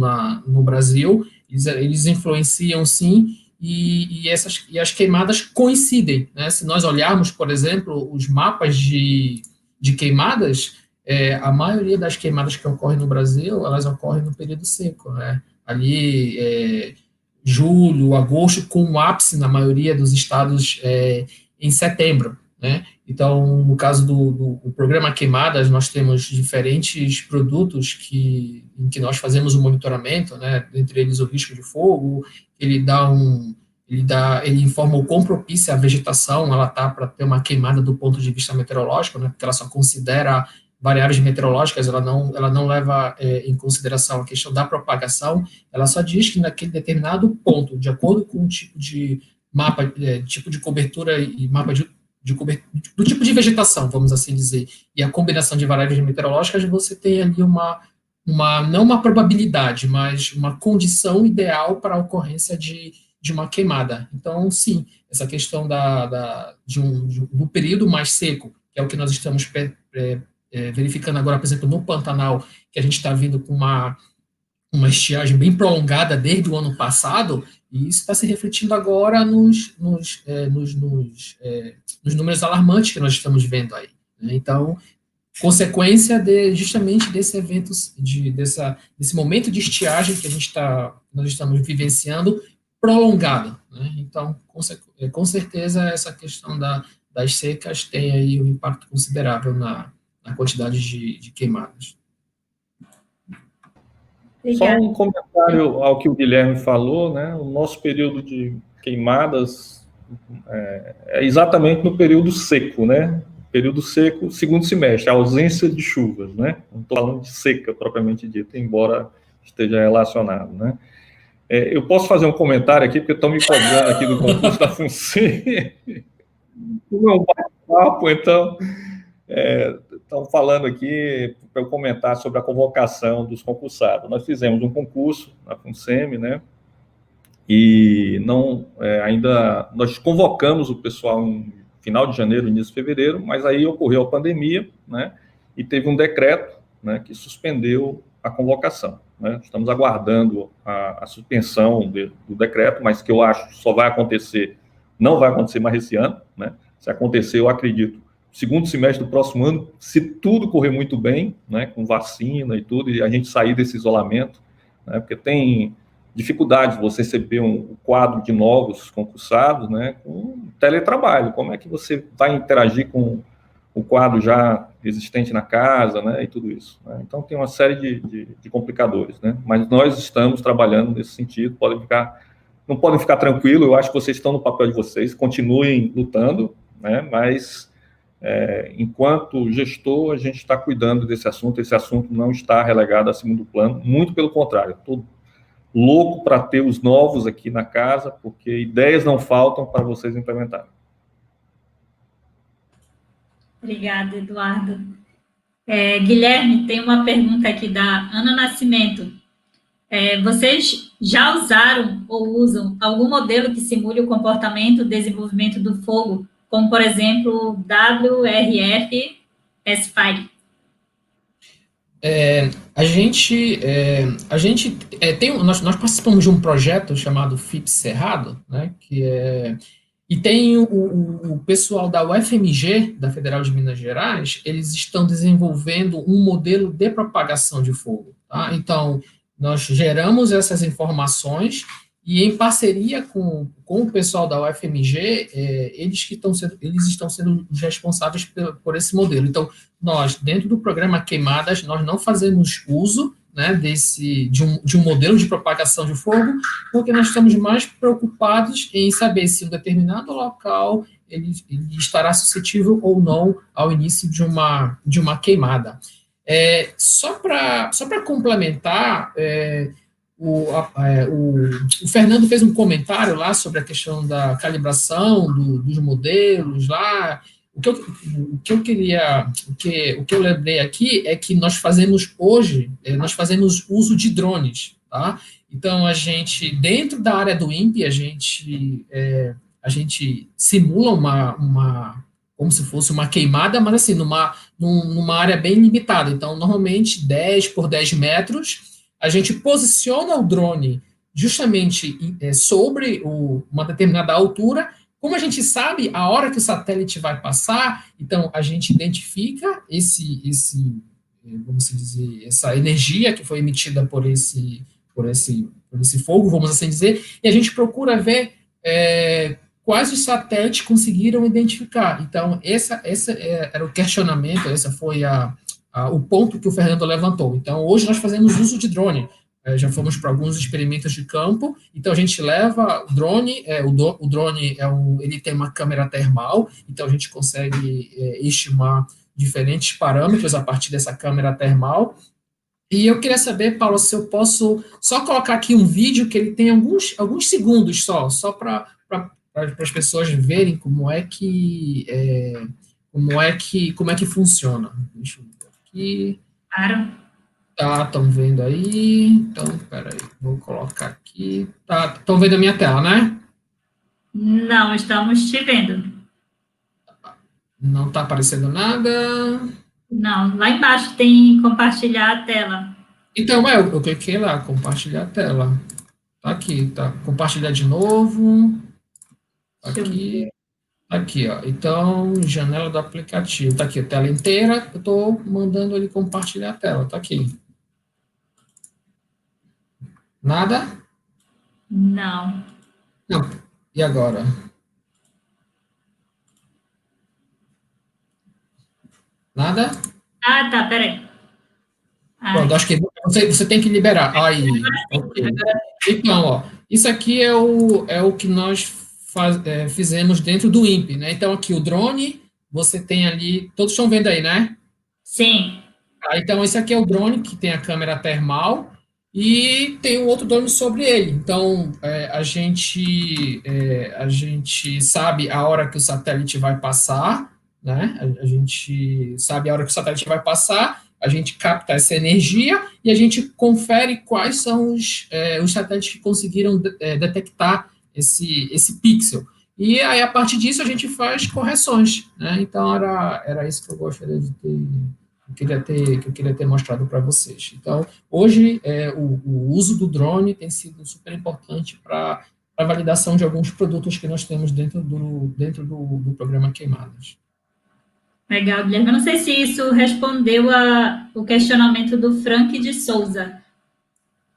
no Brasil, eles influenciam, sim, e as queimadas coincidem, né? Se nós olharmos, por exemplo, os mapas de queimadas, a maioria das queimadas que ocorrem no Brasil, elas ocorrem no período seco, né? Ali, julho, agosto, com um ápice na maioria dos estados em setembro, né? Então, no caso do programa Queimadas, nós temos diferentes produtos em que nós fazemos o monitoramento, né? Entre eles o risco de fogo, ele informa o quão propícia a vegetação ela está para ter uma queimada do ponto de vista meteorológico, né? Porque ela só considera variáveis meteorológicas, ela não leva em consideração a questão da propagação, ela só diz que naquele determinado ponto, de acordo com o tipo de mapa, tipo de cobertura e mapa do tipo de vegetação, vamos assim dizer, e a combinação de variáveis meteorológicas, você tem ali não uma probabilidade, mas uma condição ideal para a ocorrência de uma queimada. Então, sim, essa questão do período mais seco, que é o que nós estamos verificando agora, por exemplo, no Pantanal, que a gente está vindo com uma estiagem bem prolongada desde o ano passado, e isso está se refletindo agora nos números alarmantes que nós estamos vendo aí, né? Então, consequência justamente desse evento, desse momento de estiagem que nós estamos vivenciando prolongado, né? Então, com certeza, essa questão das secas tem aí um impacto considerável na quantidade de queimadas. Só um comentário ao que o Guilherme falou, né? O nosso período de queimadas é exatamente no período seco, né? Período seco, segundo semestre, a ausência de chuvas, né? Não estou falando de seca propriamente dita, embora esteja relacionado, né? Eu posso fazer um comentário aqui, porque estão me cobrando aqui do concurso da FUNSEMI. Não é um bate-papo, então... estão falando aqui para eu comentar sobre a convocação dos concursados. Nós fizemos um concurso na FUNSEMI, né? E ainda nós convocamos o pessoal em final de janeiro, início de fevereiro, mas aí ocorreu a pandemia, né? E teve um decreto, né, que suspendeu a convocação, né? Estamos aguardando a suspensão do decreto, mas que eu acho que só vai acontecer, não vai acontecer mais esse ano, né? Se acontecer, eu acredito, segundo semestre do próximo ano, se tudo correr muito bem, né, com vacina e tudo, e a gente sair desse isolamento, né, porque tem dificuldades você receber um quadro de novos concursados, né, com teletrabalho. Como é que você vai interagir com o quadro já existente na casa, né, e tudo isso, né? Então, tem uma série de complicadores, né, mas nós estamos trabalhando nesse sentido, não podem ficar tranquilos, eu acho que vocês estão no papel de vocês, continuem lutando, né, mas... enquanto gestor, a gente está cuidando desse assunto, esse assunto não está relegado a segundo plano, muito pelo contrário, estou louco para ter os novos aqui na casa, porque ideias não faltam para vocês implementarem. Obrigada, Eduardo. Guilherme, tem uma pergunta aqui da Ana Nascimento. Vocês já usaram ou usam algum modelo que simule o comportamento e desenvolvimento do fogo, como, por exemplo, WRF S-Fire? Nós participamos de um projeto chamado FIP Cerrado, né, e tem o pessoal da UFMG, da Federal de Minas Gerais, eles estão desenvolvendo um modelo de propagação de fogo, tá? Então, nós geramos essas informações e, em parceria com o pessoal da UFMG, eles estão sendo os responsáveis por esse modelo. Então, nós, dentro do programa Queimadas, nós não fazemos uso, né, de um modelo de propagação de fogo, porque nós estamos mais preocupados em saber se um determinado local ele estará suscetível ou não ao início de uma queimada. Só para complementar, o Fernando fez um comentário lá sobre a questão da calibração dos modelos lá. O que eu lembrei aqui é que nós fazemos uso de drones, tá? Então, dentro da área do INPE, a gente simula como se fosse uma queimada, mas assim, numa área bem limitada. Então, normalmente, 10 por 10 metros, a gente posiciona o drone justamente sobre uma determinada altura. Como a gente sabe a hora que o satélite vai passar, então a gente identifica vamos dizer, essa energia que foi emitida por esse fogo, vamos assim dizer, e a gente procura ver quais os satélites conseguiram identificar. Então, era o questionamento, esse foi o ponto que o Fernando levantou. Então, hoje nós fazemos uso de drone. Já fomos para alguns experimentos de campo, então a gente leva o drone, o drone ele tem uma câmera termal, então a gente consegue estimar diferentes parâmetros a partir dessa câmera termal. E eu queria saber, Paulo, se eu posso só colocar aqui um vídeo que ele tem alguns segundos só para as pessoas verem como é que funciona. Deixa eu ver aqui. Claro. Tá, estão vendo aí? Então, peraí, vou colocar aqui. Tá, estão vendo a minha tela, né? Não, estamos te vendo. Não está aparecendo nada. Não, lá embaixo tem compartilhar a tela. Então, eu cliquei lá, compartilhar a tela. Tá aqui, tá. Compartilhar de novo. Aqui. Aqui, ó. Então, janela do aplicativo. Tá aqui, a tela inteira. Eu estou mandando ele compartilhar a tela. Tá aqui. Nada? Não. Não. E agora? Nada? Ah, tá, peraí. Pronto, acho que você tem que liberar. Aí, ok. Então, ó, isso aqui é o que nós fizemos dentro do INPE, né? Então, aqui o drone, você tem ali, todos estão vendo aí, né? Sim. Então, esse aqui é o drone que tem a câmera termal e tem um outro drone sobre ele. Então, a gente sabe a hora que o satélite vai passar, né? A gente sabe a hora que o satélite vai passar, a gente capta essa energia e a gente confere quais são os satélites que conseguiram detectar esse pixel. E aí, a partir disso, a gente faz correções, né? Então, era isso que eu gostaria de ter, que eu queria ter mostrado para vocês. Então, hoje, o uso do drone tem sido super importante para a validação de alguns produtos que nós temos dentro do programa Queimadas. Legal, Guilherme. Eu não sei se isso respondeu o questionamento do Frank de Souza.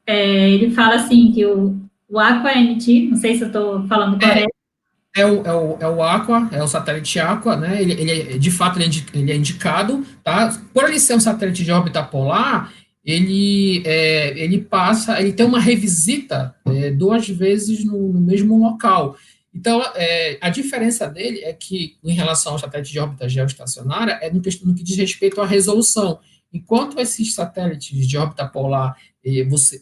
Ele fala assim que o Aqua MT, não sei se eu estou falando correto. É o Aqua, é o satélite Aqua, né? Ele de fato, ele é indicado, tá? Por ele ser um satélite de órbita polar, ele tem uma revisita 2 vezes no mesmo local. Então, a diferença dele é que, em relação ao satélite de órbita geoestacionária, no que diz respeito à resolução. Enquanto esses satélites de órbita polar,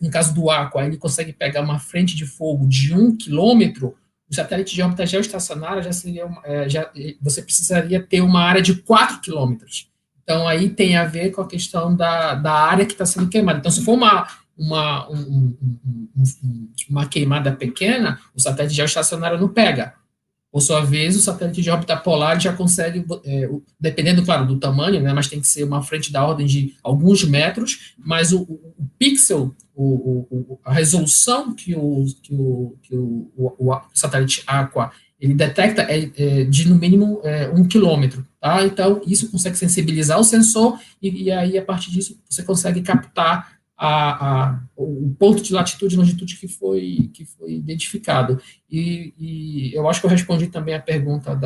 no caso do Aqua, ele consegue pegar uma frente de fogo de 1 quilômetro, o satélite de órbita geoestacionária você precisaria ter uma área de 4 quilômetros. Então, aí tem a ver com a questão da área que está sendo queimada. Então, se for uma queimada pequena, o satélite geoestacionário não pega. Por sua vez, o satélite de órbita polar já consegue, dependendo, claro, do tamanho, né, mas tem que ser uma frente da ordem de alguns metros, mas o pixel, a resolução que o satélite Aqua ele detecta de, no mínimo, 1 quilômetro. Tá? Então, isso consegue sensibilizar o sensor e aí, a partir disso, você consegue captar o ponto de latitude e longitude que foi identificado. E eu acho que eu respondi também a pergunta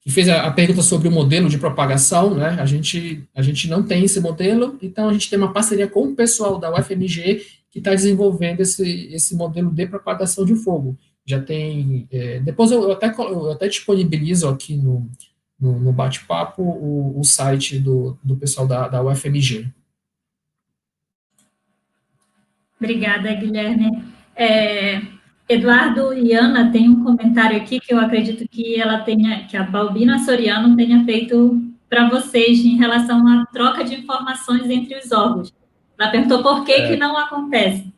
que fez a pergunta sobre o modelo de propagação, né? A gente não tem esse modelo, então a gente tem uma parceria com o pessoal da UFMG que está desenvolvendo esse modelo de propagação de fogo. Já tem... depois eu até disponibilizo aqui no bate-papo o site do pessoal da UFMG. Obrigada, Guilherme. Eduardo e Ana tem um comentário aqui que eu acredito que a Balbina Soriano tenha feito para vocês em relação à troca de informações entre os órgãos. Ela perguntou por que não acontece.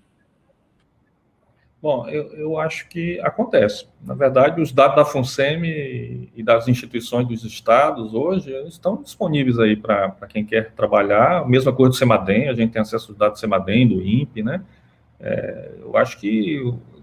Bom, eu acho que acontece. Na verdade, os dados da FUNSEMI e das instituições dos estados hoje estão disponíveis aí para quem quer trabalhar. A mesma coisa do CEMADEM, a gente tem acesso aos dados do CEMADEM, do INPE, né? Eu acho que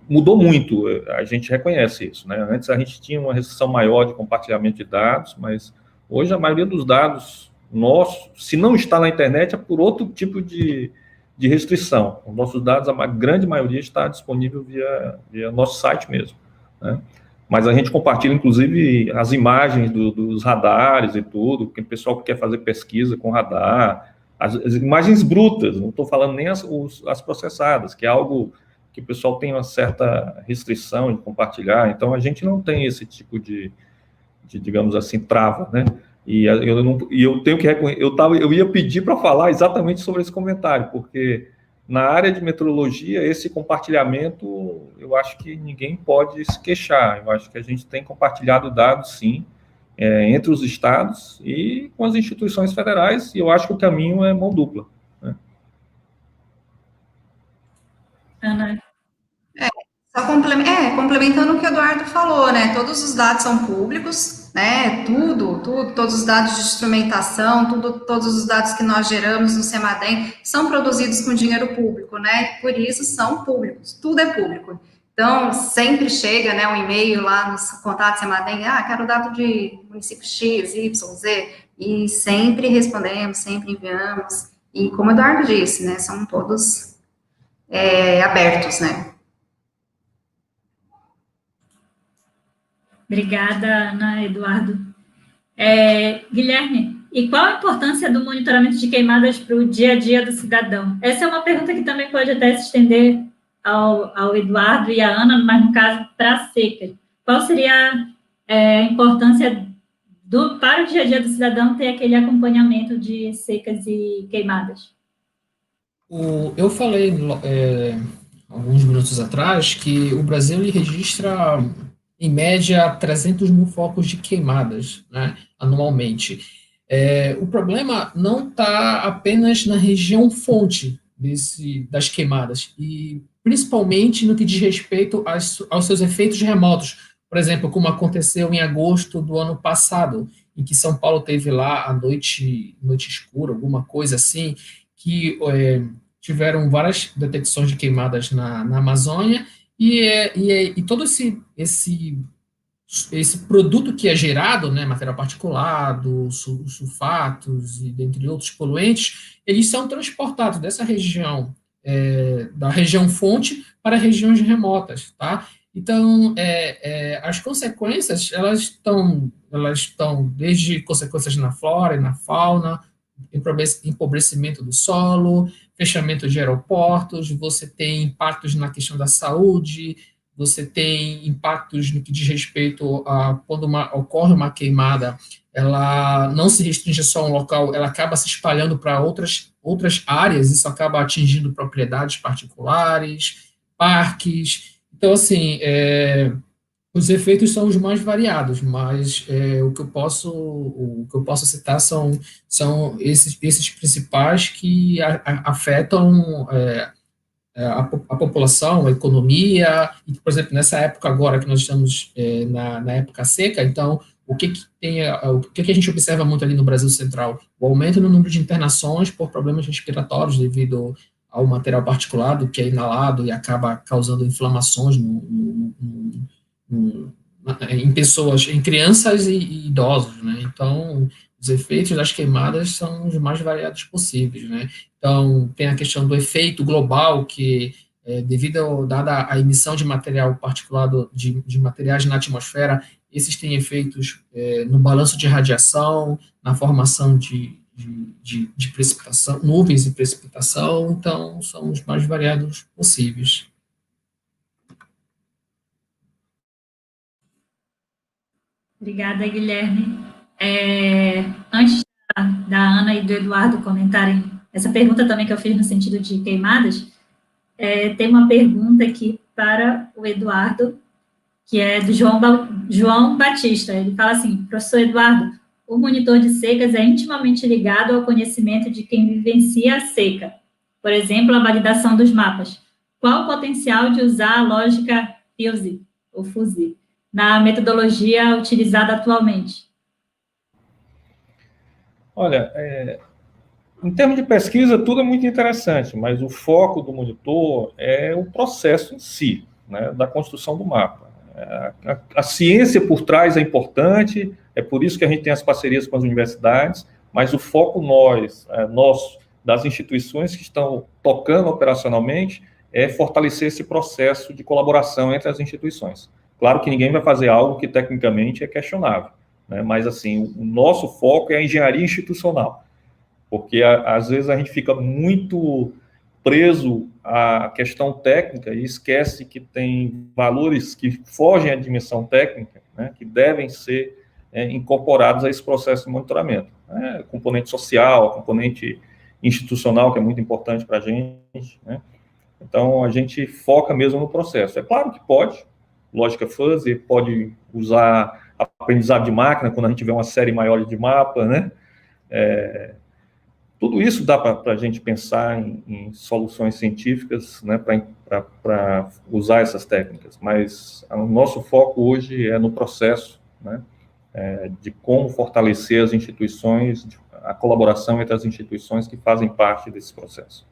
mudou muito, a gente reconhece isso, né? Antes a gente tinha uma restrição maior de compartilhamento de dados, mas hoje a maioria dos dados nossos, se não está na internet, é por outro tipo de restrição. Os nossos dados, a grande maioria está disponível via nosso site mesmo, né? Mas a gente compartilha, inclusive, as imagens dos radares e tudo, porque o pessoal que quer fazer pesquisa com radar, as imagens brutas, não estou falando nem as processadas, que é algo que o pessoal tem uma certa restrição de compartilhar, então a gente não tem esse tipo de digamos assim, trava, né? E eu tenho que reconhecer, eu ia pedir para falar exatamente sobre esse comentário, porque na área de meteorologia, esse compartilhamento, eu acho que ninguém pode se queixar. Eu acho que a gente tem compartilhado dados, sim, entre os estados e com as instituições federais, e eu acho que o caminho é mão dupla, né? Ana. Só complementando o que o Eduardo falou, né? Todos os dados são públicos, né? Tudo, todos os dados de instrumentação, todos os dados que nós geramos no CEMADEM são produzidos com dinheiro público, né? Por isso são públicos, tudo é público. Então, sempre chega, né, um e-mail lá nos contatos CEMADEM, quero dado de município X, Y, Z, e sempre respondemos, sempre enviamos. E como o Eduardo disse, né, são todos abertos, né? Obrigada, Ana, Eduardo. Guilherme, e qual a importância do monitoramento de queimadas para o dia a dia do cidadão? Essa é uma pergunta que também pode até se estender ao Eduardo e à Ana, mas no caso para a seca. Qual seria a importância para o dia a dia do cidadão ter aquele acompanhamento de secas e queimadas? Eu falei alguns minutos atrás que o Brasil ele registra, em média, 300 mil focos de queimadas, né, anualmente. O problema não está apenas na região fonte das queimadas, e principalmente no que diz respeito aos seus efeitos remotos. Por exemplo, como aconteceu em agosto do ano passado, em que São Paulo teve lá a noite escura, alguma coisa assim, que tiveram várias detecções de queimadas na Amazônia, e todo esse produto que é gerado, né, material particulado, sulfatos e dentre outros poluentes, eles são transportados dessa região, da região fonte para regiões remotas, tá? Então, as consequências, elas estão desde consequências na flora e na fauna, empobrecimento do solo, fechamento de aeroportos, você tem impactos na questão da saúde, você tem impactos no que diz respeito a quando ocorre uma queimada, ela não se restringe só a um local, ela acaba se espalhando para outras áreas, isso acaba atingindo propriedades particulares, parques. Então, assim, os efeitos são os mais variados, mas o que eu posso citar são esses principais que afetam a população, a economia, e, por exemplo, nessa época agora que nós estamos na época seca, então, o que a gente observa muito ali no Brasil Central? O aumento no número de internações por problemas respiratórios devido ao material particulado que é inalado e acaba causando inflamações em pessoas, em crianças e idosos, né? Então, os efeitos das queimadas são os mais variados possíveis, né? Então, tem a questão do efeito global, que, dada a emissão de material particulado, de materiais na atmosfera, esses têm efeitos no balanço de radiação, na formação de precipitação, nuvens e precipitação, então, são os mais variados possíveis. Obrigada, Guilherme. Antes da Ana e do Eduardo comentarem essa pergunta também que eu fiz no sentido de queimadas, tem uma pergunta aqui para o Eduardo, que é do João Batista. Ele fala assim: professor Eduardo, o monitor de secas é intimamente ligado ao conhecimento de quem vivencia a seca. Por exemplo, a validação dos mapas. Qual o potencial de usar a lógica FUSI, ou FUSI, na metodologia utilizada atualmente? Olha, em termos de pesquisa, tudo é muito interessante, mas o foco do monitor é o processo em si, né, da construção do mapa. A ciência por trás é importante, é por isso que a gente tem as parcerias com as universidades, mas o foco nosso, das instituições que estão tocando operacionalmente, é fortalecer esse processo de colaboração entre as instituições. Claro que ninguém vai fazer algo que tecnicamente é questionável, né, mas assim, o nosso foco é a engenharia institucional, porque às vezes a gente fica muito preso à questão técnica e esquece que tem valores que fogem à dimensão técnica, né, que devem ser incorporados a esse processo de monitoramento. Né, componente social, componente institucional, que é muito importante para a gente, né. Então, a gente foca mesmo no processo. É claro que pode, lógica fuzzy, pode usar aprendizado de máquina, quando a gente vê uma série maior de mapa, né. Tudo isso dá para a gente pensar em soluções científicas, né, para usar essas técnicas, mas o nosso foco hoje é no processo, né, de como fortalecer as instituições, a colaboração entre as instituições que fazem parte desse processo.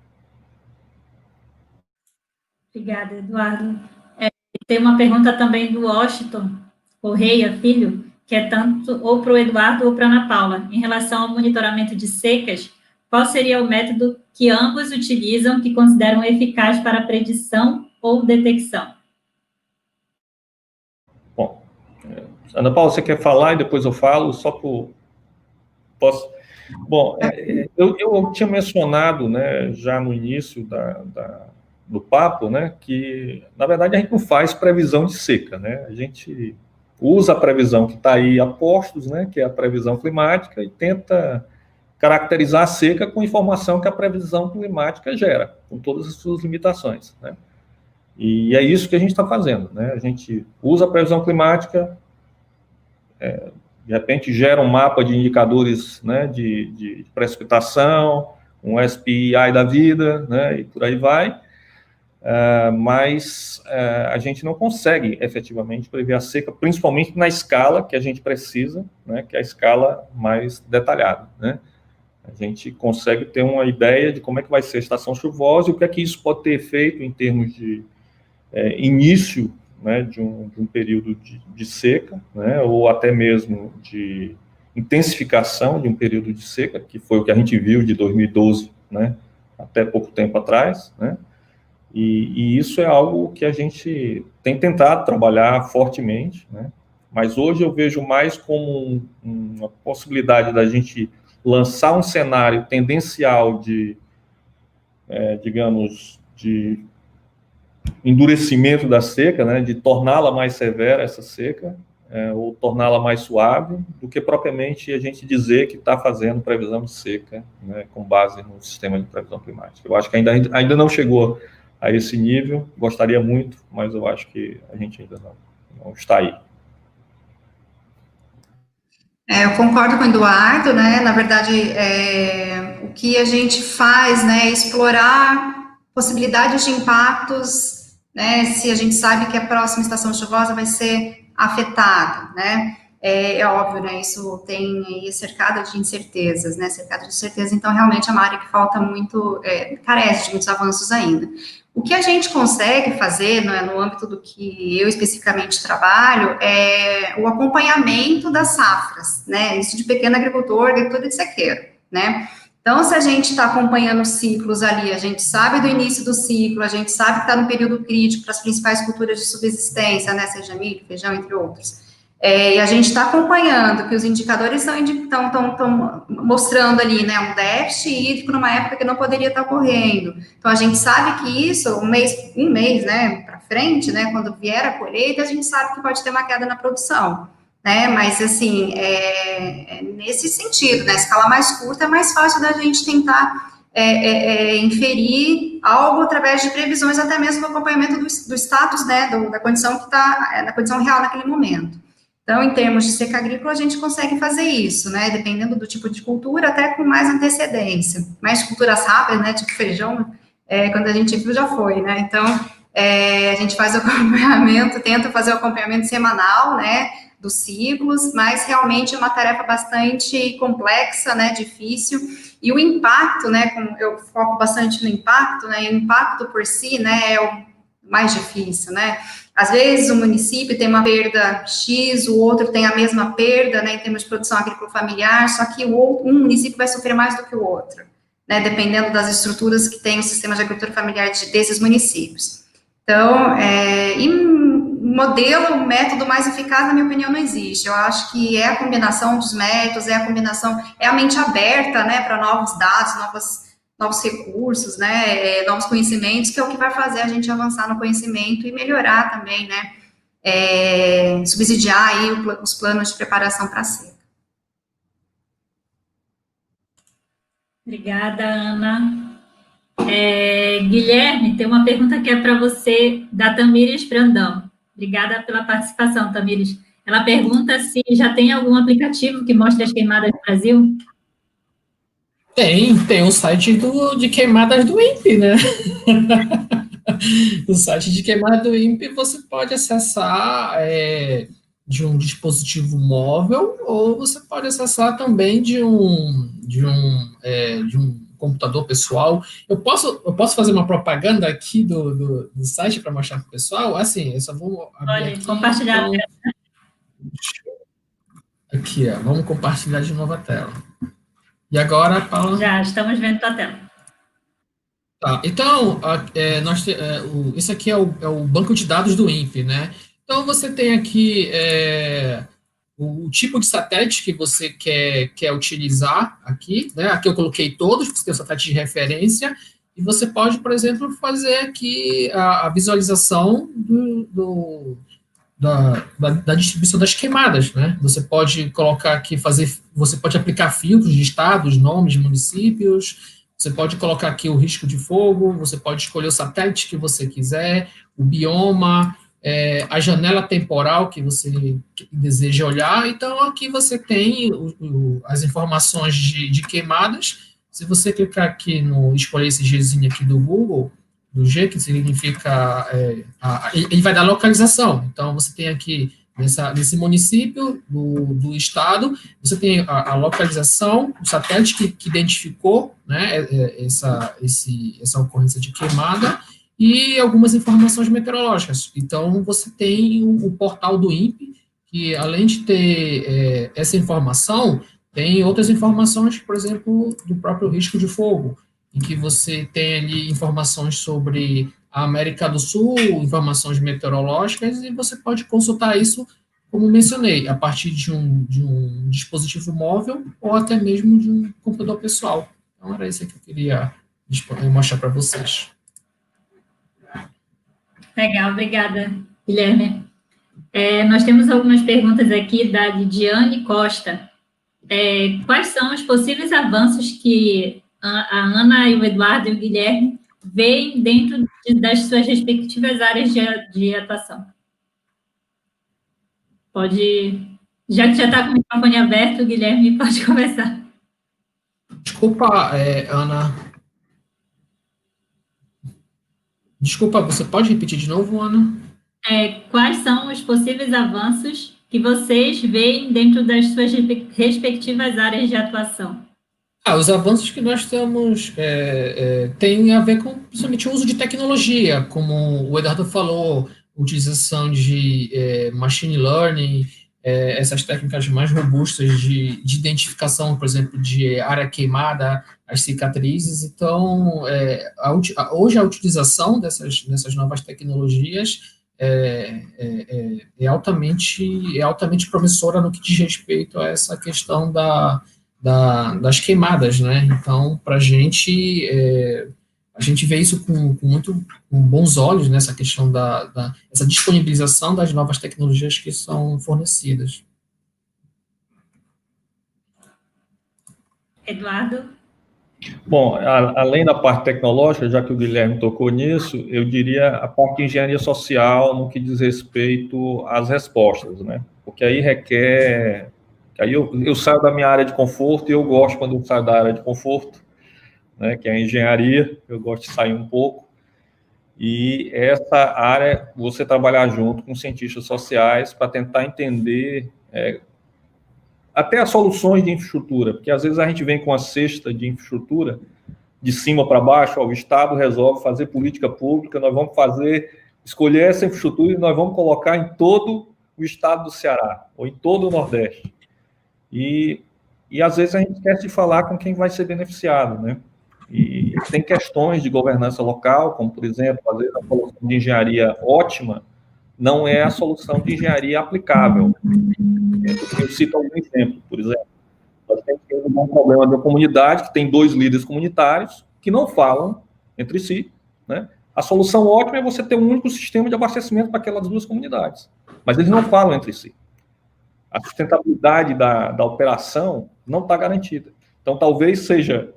Obrigada, Eduardo. Tem uma pergunta também do Washington Correia Filho, que é tanto ou para o Eduardo ou para a Ana Paula, em relação ao monitoramento de secas. Qual seria o método que ambos utilizam que consideram eficaz para predição ou detecção? Bom, Ana Paula, você quer falar e depois eu falo, só por... Posso? Bom, eu tinha mencionado, né, já no início do papo, né, que, na verdade, a gente não faz previsão de seca, né, a gente usa a previsão que está aí a postos, né, que é a previsão climática, e tenta caracterizar a seca com informação que a previsão climática gera, com todas as suas limitações, né? E é isso que a gente está fazendo, né? A gente usa a previsão climática, de repente gera um mapa de indicadores, né, de precipitação, um SPI da vida, né, e por aí vai, mas a gente não consegue efetivamente prever a seca, principalmente na escala que a gente precisa, né, que é a escala mais detalhada, né? A gente consegue ter uma ideia de como é que vai ser a estação chuvosa e o que é que isso pode ter feito em termos de início, né, de um período de seca, né, ou até mesmo de intensificação de um período de seca, que foi o que a gente viu de 2012, né, até pouco tempo atrás, né, e isso é algo que a gente tem tentado trabalhar fortemente, né, mas hoje eu vejo mais como uma possibilidade da gente lançar um cenário tendencial de, digamos, de endurecimento da seca, né, de torná-la mais severa, essa seca, ou torná-la mais suave, do que propriamente a gente dizer que está fazendo previsão de seca, né, com base no sistema de previsão climática. Eu acho que ainda não chegou a esse nível, gostaria muito, mas eu acho que a gente ainda não está aí. Eu concordo com o Eduardo, né, na verdade, o que a gente faz, né, é explorar possibilidades de impactos, né, se a gente sabe que a próxima estação chuvosa vai ser afetada, né, é óbvio, né, isso tem aí cercado de incertezas, né, cercado de certeza, então realmente é uma área que falta muito, carece de muitos avanços ainda. O que a gente consegue fazer, né, no âmbito do que eu especificamente trabalho, é o acompanhamento das safras, né, isso de pequeno agricultor, agricultor de sequeiro, né. Então, se a gente está acompanhando ciclos ali, a gente sabe do início do ciclo, a gente sabe que está no período crítico para as principais culturas de subsistência, né, seja milho, feijão, entre outros. E a gente está acompanhando que os indicadores estão mostrando ali, né, um déficit hídrico numa época que não poderia estar ocorrendo. Então, a gente sabe que isso, um mês, né, para frente, né, quando vier a colheita, a gente sabe que pode ter uma queda na produção, né, mas, assim, nesse sentido, né, escala mais curta, é mais fácil da gente tentar inferir algo através de previsões, até mesmo do acompanhamento do status, né, da condição que está, na condição real naquele momento. Então, em termos de seca agrícola, a gente consegue fazer isso, né, dependendo do tipo de cultura, até com mais antecedência. Mas de culturas rápidas, né, tipo feijão, quando a gente viu já foi, né, então a gente faz o acompanhamento, tenta fazer o acompanhamento semanal, né, dos ciclos, mas realmente é uma tarefa bastante complexa, né, difícil, e o impacto, né, eu foco bastante no impacto, né, e o impacto por si, né, é o mais difícil, né, às vezes o município tem uma perda X, o outro tem a mesma perda, né, em termos de produção agrícola familiar, só que um município vai sofrer mais do que o outro, né, dependendo das estruturas que tem o sistema de agricultura familiar desses municípios. Então, modelo, método mais eficaz, na minha opinião, não existe. Eu acho que é a combinação dos métodos, é a mente aberta, né, para novos dados, novos recursos, né, novos conhecimentos, que é o que vai fazer a gente avançar no conhecimento e melhorar também, né, subsidiar aí os planos de preparação para a seca. Obrigada, Ana. Guilherme, tem uma pergunta que é para você, da Tamires Brandão. Obrigada pela participação, Tamires. Ela pergunta se já tem algum aplicativo que mostre as queimadas no Brasil? Tem um site de queimadas do INPE, né? O site de queimada do INPE você pode acessar de um dispositivo móvel, ou você pode acessar também de um computador pessoal. Eu posso fazer uma propaganda aqui do site para mostrar para o pessoal? Assim, eu só vou abrir aqui, compartilhar. Então, aqui, ó, vamos compartilhar de novo a tela. E agora, Paula? Já estamos vendo a tela. Tá, então, isso aqui é o banco de dados do INPE, né? Então, você tem aqui o tipo de satélite que você quer utilizar aqui, né? Aqui eu coloquei todos, você tem o satélite de referência, e você pode, por exemplo, fazer aqui a visualização da distribuição das queimadas, né? Você pode colocar aqui, você pode aplicar filtros de estados, nomes, municípios, você pode colocar aqui o risco de fogo, você pode escolher o satélite que você quiser, o bioma, a janela temporal que você deseja olhar. Então, aqui você tem as informações de queimadas. Se você clicar aqui escolher esse Gzinho aqui do Google, do G, que significa, ele vai dar localização. Então, você tem aqui, nesse município do estado, você tem a localização, o satélite que identificou, né, essa ocorrência de queimada, e algumas informações meteorológicas. Então, você tem o portal do INPE, que além de ter essa informação, tem outras informações, por exemplo, do próprio risco de fogo, em que você tem ali informações sobre a América do Sul, informações meteorológicas, e você pode consultar isso, como mencionei, a partir de um dispositivo móvel ou até mesmo de um computador pessoal. Então, era isso que eu queria mostrar para vocês. Legal, obrigada, Guilherme. Nós temos algumas perguntas aqui da Lidiane Costa. Quais são os possíveis avanços que a Ana e o Eduardo e o Guilherme veem dentro das suas respectivas áreas de atuação? Já que já está com o microfone aberto, o Guilherme pode começar. Desculpa, Ana. Desculpa, você pode repetir de novo, Ana? Quais são os possíveis avanços que vocês veem dentro das suas respectivas áreas de atuação? Os avanços que nós temos têm a ver com, principalmente, o uso de tecnologia, como o Eduardo falou, utilização de machine learning, essas técnicas mais robustas de identificação, por exemplo, de área queimada, as cicatrizes. Então, hoje a utilização dessas novas tecnologias é altamente promissora no que diz respeito a essa questão das queimadas, né? Então, para a gente vê isso com bons olhos, nessa questão essa disponibilização das novas tecnologias que são fornecidas. Eduardo? Bom, além da parte tecnológica, já que o Guilherme tocou nisso, eu diria a parte de engenharia social no que diz respeito às respostas, né? porque aí requer... Aí eu saio da minha área de conforto, e eu gosto quando eu saio da área de conforto, né, que é a engenharia, eu gosto de sair um pouco, e essa área, você trabalhar junto com cientistas sociais para tentar entender até as soluções de infraestrutura, porque às vezes a gente vem com a cesta de infraestrutura de cima para baixo, ó, o Estado resolve fazer política pública, nós vamos escolher essa infraestrutura e nós vamos colocar em todo o estado do Ceará, ou em todo o Nordeste. E às vezes a gente esquece de falar com quem vai ser beneficiado, né? E tem questões de governança local, como, por exemplo, às vezes a solução de engenharia ótima não é a solução de engenharia aplicável. Eu cito algum exemplo, por exemplo. Nós temos um problema de uma comunidade que tem 2 líderes comunitários que não falam entre si, né? A solução ótima é você ter um único sistema de abastecimento para aquelas 2 comunidades, mas eles não falam entre si. A sustentabilidade da operação não está garantida. Então, talvez seja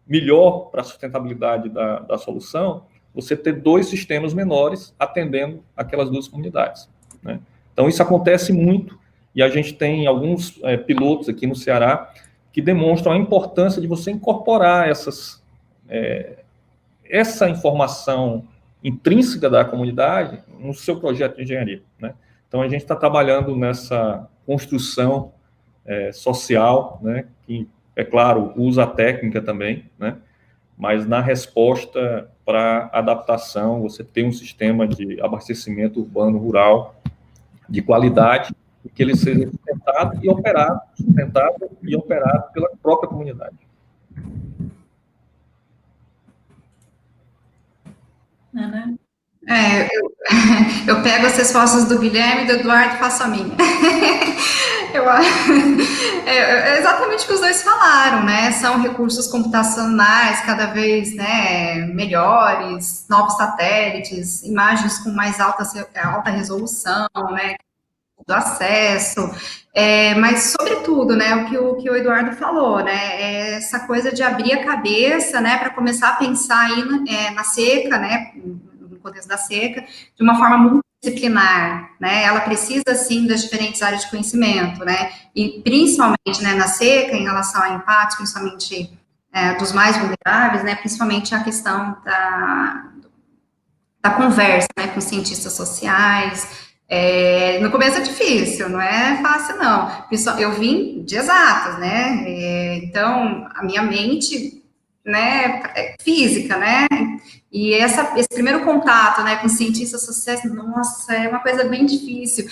melhor para a sustentabilidade da solução você ter 2 sistemas menores atendendo aquelas 2 comunidades, né? Então, isso acontece muito, e a gente tem alguns pilotos aqui no Ceará que demonstram a importância de você incorporar essa informação intrínseca da comunidade no seu projeto de engenharia, né? Então, a gente está trabalhando nessa construção social, né, que, é claro, usa a técnica também, né, mas na resposta para adaptação, você tem um sistema de abastecimento urbano rural de qualidade, e que ele seja sustentado e operado pela própria comunidade. Ana? Eu pego as respostas do Guilherme e do Eduardo e faço a minha. É exatamente o que os dois falaram, né? São recursos computacionais cada vez, né, melhores, novos satélites, imagens com mais alta resolução, né, do acesso, mas sobretudo, né, o que o Eduardo falou, né, é essa coisa de abrir a cabeça, né, para começar a pensar aí na seca, né, no contexto da seca, de uma forma multidisciplinar, né, ela precisa, sim, das diferentes áreas de conhecimento, né, e principalmente, né, na seca, em relação a impactos, principalmente dos mais vulneráveis, né, principalmente a questão da conversa, né, com cientistas sociais. No começo é difícil, não é fácil, não. Eu vim de exatas, né, então a minha mente, né, é física, né, e esse primeiro contato, né, com cientistas sociais, nossa, é uma coisa bem difícil,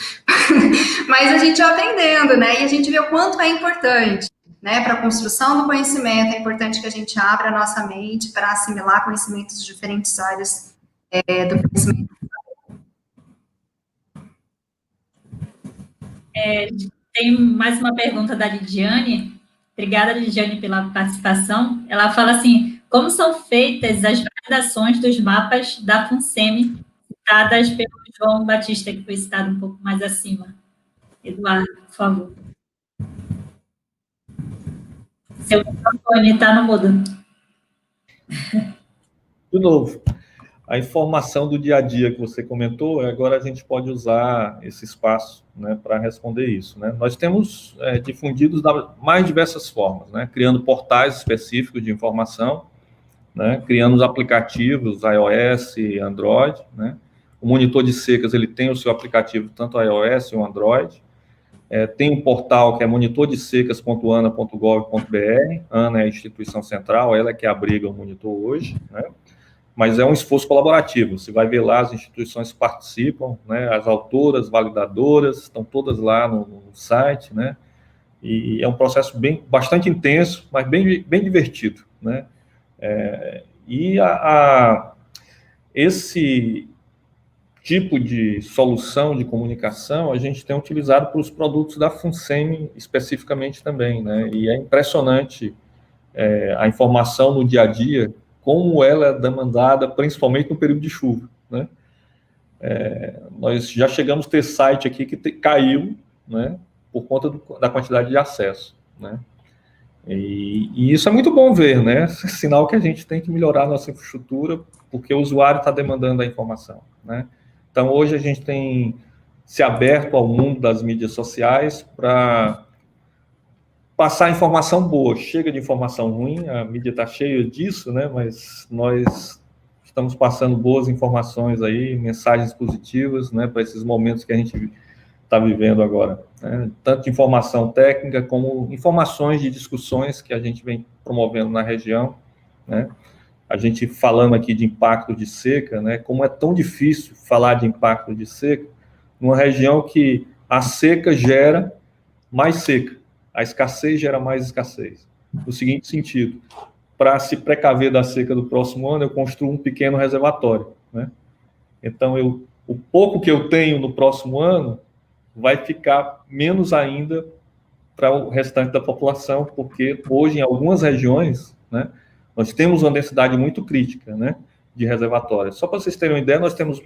mas a gente vai aprendendo, né, e a gente vê o quanto é importante, né, para a construção do conhecimento, é importante que a gente abra a nossa mente para assimilar conhecimentos de diferentes áreas do conhecimento. Tem mais uma pergunta da Lidiane. Obrigada, Lidiane, pela participação. Ela fala assim: como são feitas as validações dos mapas da FUNSEMI, citadas pelo João Batista, que foi citado um pouco mais acima? Eduardo, por favor. Seu microfone está no mudo. De novo, a informação do dia a dia que você comentou, agora a gente pode usar esse espaço, né, para responder isso, né? Nós temos difundidos das mais diversas formas, né? Criando portais específicos de informação, né? Criando os aplicativos iOS e Android, né? O monitor de secas, ele tem o seu aplicativo, tanto iOS ou Android. Tem um portal que é monitordesecas.ana.gov.br. ANA é a instituição central, ela é que abriga o monitor hoje, né? Mas é um esforço colaborativo. Você vai ver lá, as instituições participam, né? As autoras, validadoras, estão todas lá no site, né? E é um processo bastante intenso, mas bem divertido, né? Esse tipo de solução de comunicação a gente tem utilizado para os produtos da FUNSEMI especificamente também, né? E é impressionante a informação no dia a dia, como ela é demandada, principalmente no período de chuva, né? Nós já chegamos a ter site aqui que caiu, né, por conta da quantidade de acesso, né? E isso é muito bom ver, né? Sinal que a gente tem que melhorar a nossa infraestrutura, porque o usuário está demandando a informação, né? Então, hoje a gente tem se aberto ao mundo das mídias sociais para passar informação boa. Chega de informação ruim, a mídia está cheia disso, né? Mas nós estamos passando boas informações aí, mensagens positivas, né? Para esses momentos que a gente está vivendo agora, né? Tanto informação técnica como informações de discussões que a gente vem promovendo na região, né? A gente falando aqui de impacto de seca, né? Como é tão difícil falar de impacto de seca numa região que a seca gera mais seca, a escassez gera mais escassez. No seguinte sentido, para se precaver da seca do próximo ano, eu construo um pequeno reservatório, né? Então, o pouco que eu tenho no próximo ano vai ficar menos ainda para o restante da população, porque hoje, em algumas regiões, né, nós temos uma densidade muito crítica, né, de reservatórios. Só para vocês terem uma ideia, nós temos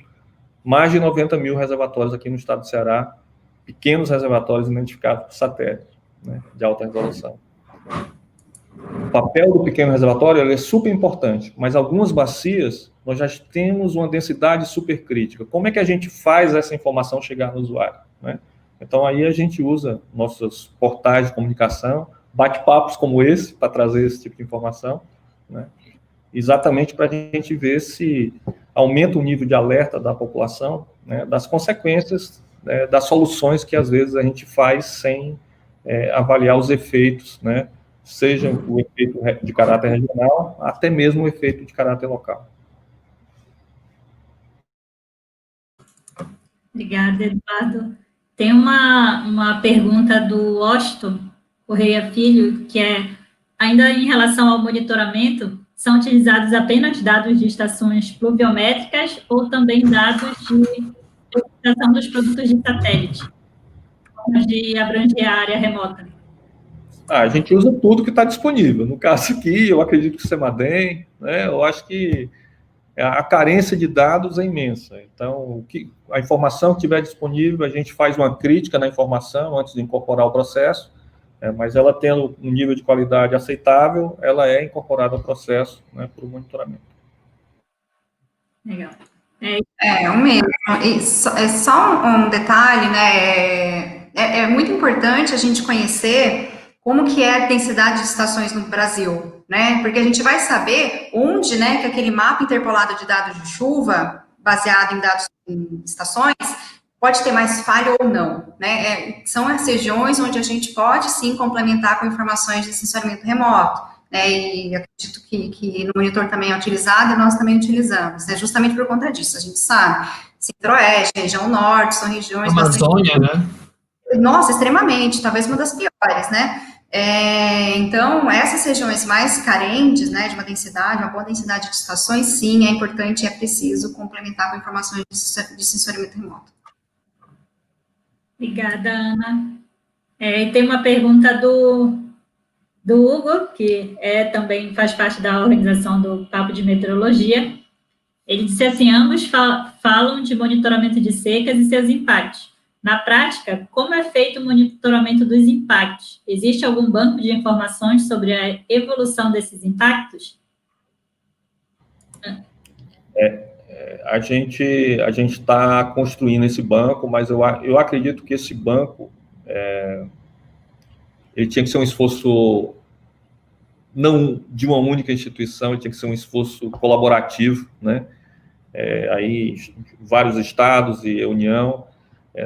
mais de 90 mil reservatórios aqui no estado do Ceará, pequenos reservatórios identificados por satélite, né, de alta resolução. O papel do pequeno reservatório ele é super importante, mas algumas bacias nós já temos uma densidade supercrítica. Como é que a gente faz essa informação chegar no usuário, né? Então, aí a gente usa nossos portais de comunicação, bate-papos como esse, para trazer esse tipo de informação, né? Exatamente para a gente ver se aumenta o nível de alerta da população, né, das consequências, né, das soluções que, às vezes, a gente faz sem avaliar os efeitos, né, seja o efeito de caráter regional, até mesmo o efeito de caráter local. Obrigada, Eduardo. Tem uma pergunta do Washington Correia Filho, que é, ainda em relação ao monitoramento, são utilizados apenas dados de estações pluviométricas ou também dados de utilização dos produtos de satélite, de abranger a área remota? A gente usa tudo que está disponível. No caso aqui, eu acredito que o CEMADEM, né, eu acho que a carência de dados é imensa. Então, a informação que estiver disponível, a gente faz uma crítica na informação antes de incorporar o processo, mas ela tendo um nível de qualidade aceitável, ela é incorporada ao processo, né, para o monitoramento. Legal. O mesmo. E só um detalhe, né? É muito importante a gente conhecer como que é a densidade de estações no Brasil, né? Porque a gente vai saber onde, né, que aquele mapa interpolado de dados de chuva, baseado em dados em estações, pode ter mais falha ou não, né? São as regiões onde a gente pode, sim, complementar com informações de sensoriamento remoto, né? E acredito que no monitor também é utilizado e nós também utilizamos, né? Justamente por conta disso, a gente sabe, Centro-Oeste, região Norte, são regiões... Amazônia, bastante... né? Nossa, extremamente, talvez uma das piores, né? Então, essas regiões mais carentes, né, de uma boa densidade de estações, sim, é importante e é preciso complementar com informações de sensoriamento remoto. Obrigada, Ana. E tem uma pergunta do Hugo, que também faz parte da organização do Papo de Meteorologia. Ele disse assim, ambos falam de monitoramento de secas e seus impactos. Na prática, como é feito o monitoramento dos impactos? Existe algum banco de informações sobre a evolução desses impactos? A gente está construindo esse banco, mas eu acredito que esse banco ele tinha que ser um esforço não de uma única instituição, ele tinha que ser um esforço colaborativo, né? Aí vários estados e a União,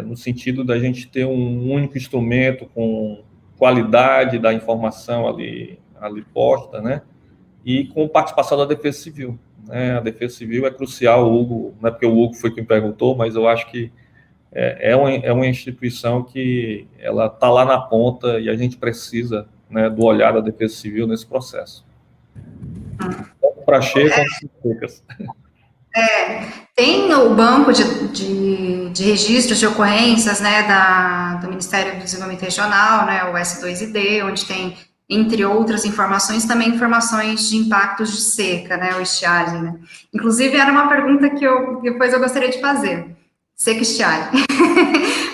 no sentido da gente ter um único instrumento com qualidade da informação ali posta, né? E com participação da Defesa Civil, né? A Defesa Civil é crucial, o Hugo, não é porque o Hugo foi quem perguntou, mas eu acho que é uma instituição que ela está lá na ponta e a gente precisa, né, do olhar da Defesa Civil nesse processo. Tanto para cheias quanto para secas. Tem o banco de registros de ocorrências, né, do Ministério do Desenvolvimento Regional, né, o S2ID, onde tem, entre outras informações, também informações de impactos de seca, né, o estiagem, né. Inclusive, era uma pergunta que depois eu gostaria de fazer, seca e estiagem,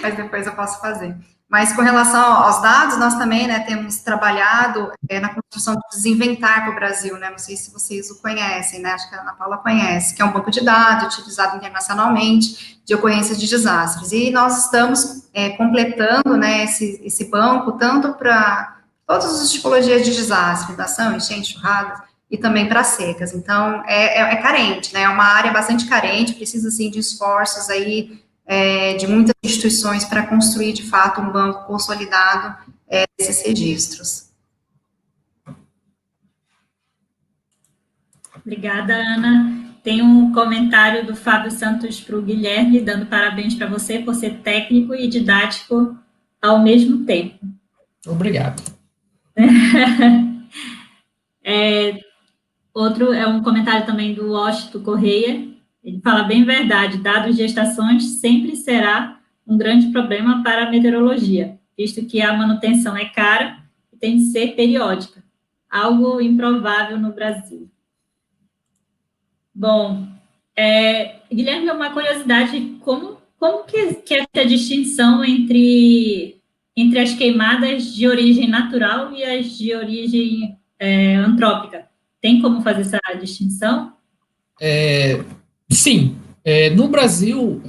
mas depois eu posso fazer. Mas com relação aos dados, nós também, né, temos trabalhado na construção do Desinventar para o Brasil, né, não sei se vocês o conhecem, né, acho que a Ana Paula conhece, que é um banco de dados utilizado internacionalmente de ocorrências de desastres. E nós estamos completando, né, esse banco, tanto para todas as tipologias de desastre, inundação, enchente, enxurrada, e também para secas. Então, é carente, né, é uma área bastante carente, precisa, assim, de esforços aí, de muitas instituições para construir, de fato, um banco consolidado desses registros. Obrigada, Ana. Tem um comentário do Fábio Santos para o Guilherme, dando parabéns para você por ser técnico e didático ao mesmo tempo. Obrigado. Outro é um comentário também do Washington Correia. Ele fala bem verdade, dados de estações sempre será um grande problema para a meteorologia, visto que a manutenção é cara e tem de ser periódica, algo improvável no Brasil. Bom, Guilherme, uma curiosidade, como que é a distinção entre as queimadas de origem natural e as de origem antrópica? Tem como fazer essa distinção? Sim. No Brasil,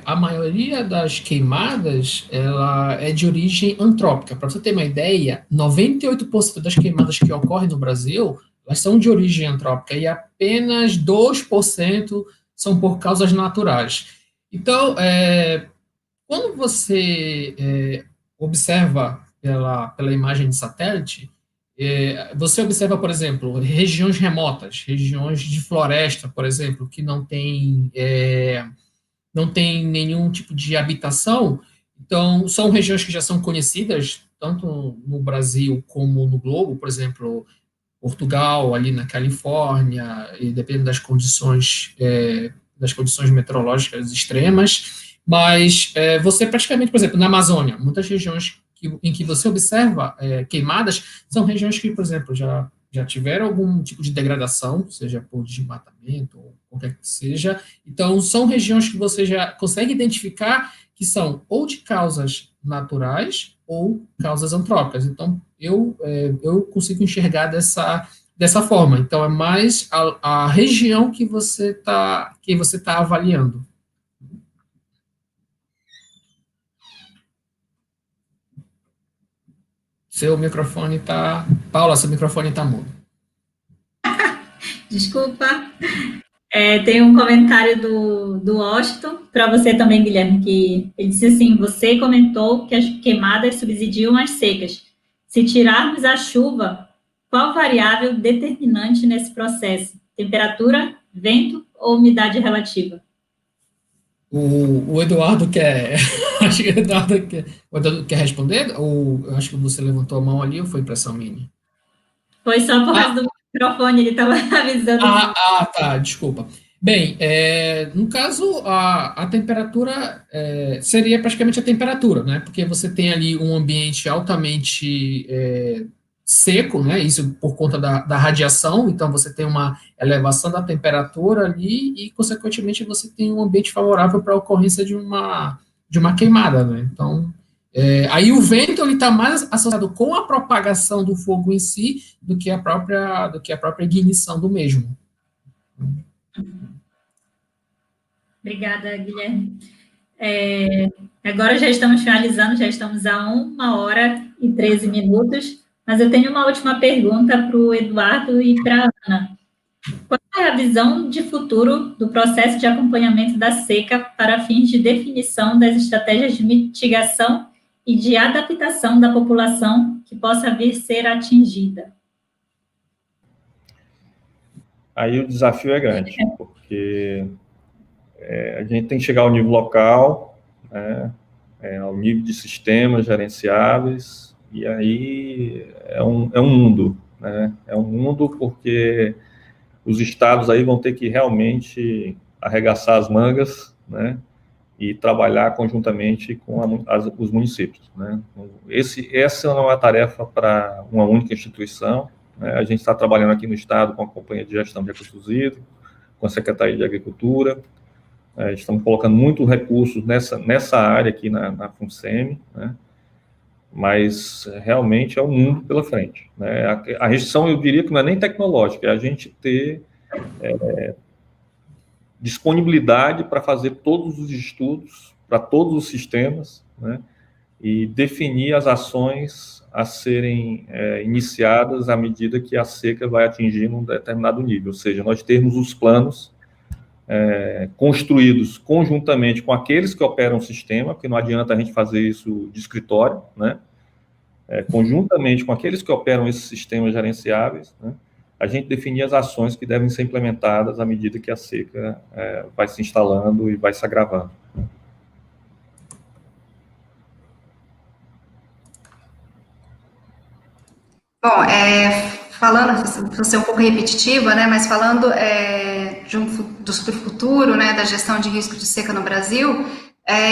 a maioria das queimadas ela é de origem antrópica. Para você ter uma ideia, 98% das queimadas que ocorrem no Brasil, elas são de origem antrópica e apenas 2% são por causas naturais. Então, quando você observa pela imagem de satélite, você observa, por exemplo, regiões remotas, regiões de floresta, por exemplo, que não tem nenhum tipo de habitação. Então, são regiões que já são conhecidas, tanto no Brasil como no globo, por exemplo, Portugal, ali na Califórnia, e dependendo das condições meteorológicas extremas, mas você praticamente, por exemplo, na Amazônia, muitas regiões em que você observa queimadas, são regiões que, por exemplo, já tiveram algum tipo de degradação, seja por desmatamento ou qualquer que seja. Então, são regiões que você já consegue identificar que são ou de causas naturais ou causas antrópicas. Então, eu consigo enxergar dessa forma. Então, é mais a região que você tá avaliando. Seu microfone está... Paula, seu microfone está mudo. Desculpa. Tem um comentário do Washington, para você também, Guilherme, que ele disse assim, você comentou que as queimadas subsidiam as secas. Se tirarmos a chuva, qual variável determinante nesse processo? Temperatura, vento ou umidade relativa? O Eduardo quer... Acho que o Eduardo quer responder? Ou eu acho que você levantou a mão ali ou foi impressão minha? Foi só por causa do microfone, ele estava avisando. Tá, desculpa. Bem, no caso, a temperatura seria praticamente a temperatura, né? Porque você tem ali um ambiente altamente seco, né? Isso por conta da radiação, então você tem uma elevação da temperatura ali e, consequentemente, você tem um ambiente favorável para a ocorrência de uma queimada, né? Então, aí o vento está mais associado com a propagação do fogo em si do que a própria ignição do mesmo. Obrigada, Guilherme. Agora já estamos finalizando, já estamos a 1h13, mas eu tenho uma última pergunta para o Eduardo e para a Ana. Qual é a visão de futuro do processo de acompanhamento da seca para fins de definição das estratégias de mitigação e de adaptação da população que possa vir ser atingida? Aí o desafio é grande, porque a gente tem que chegar ao nível local, né, ao nível de sistemas gerenciáveis, e aí é um mundo, né? É um mundo porque os estados aí vão ter que realmente arregaçar as mangas, né, e trabalhar conjuntamente com os municípios, né? Essa não é uma tarefa para uma única instituição, né? A gente está trabalhando aqui no estado com a Companhia de Gestão de Recursos Hídricos, com a Secretaria de Agricultura, estamos colocando muitos recursos nessa área aqui na FUNSEMI, né? mas realmente é um mundo pela frente, né? A restrição, eu diria que não é nem tecnológica, é a gente ter disponibilidade para fazer todos os estudos, para todos os sistemas, né? E definir as ações a serem iniciadas à medida que a seca vai atingindo um determinado nível, ou seja, nós termos os planos construídos conjuntamente com aqueles que operam o sistema, porque não adianta a gente fazer isso de escritório, né? Conjuntamente com aqueles que operam esses sistemas gerenciáveis, né? A gente definir as ações que devem ser implementadas à medida que a seca vai se instalando e vai se agravando. Bom, falando, vou ser um pouco repetitiva, né, mas falando do futuro, né, da gestão de risco de seca no Brasil,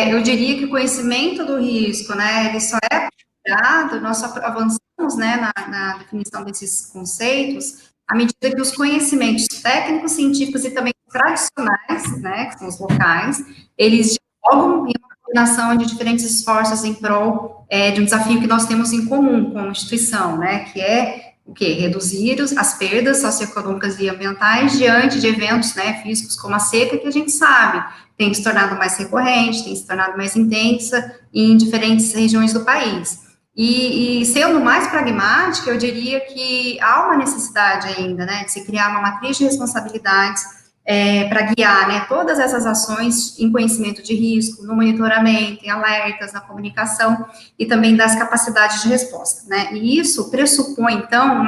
eu diria que o conhecimento do risco, né, ele só é aplicado, nós só avançamos, né, na definição desses conceitos, à medida que os conhecimentos técnicos, científicos e também tradicionais, né, que são os locais, eles dialogam em uma combinação de diferentes esforços em prol de um desafio que nós temos em comum como instituição, né, que é o quê? Reduzir as perdas socioeconômicas e ambientais diante de eventos, né, físicos como a seca, que a gente sabe tem se tornado mais recorrente, tem se tornado mais intensa em diferentes regiões do país. E sendo mais pragmática, eu diria que há uma necessidade ainda, né, de se criar uma matriz de responsabilidades para guiar, né, todas essas ações em conhecimento de risco, no monitoramento, em alertas, na comunicação e também das capacidades de resposta, né, e isso pressupõe, então,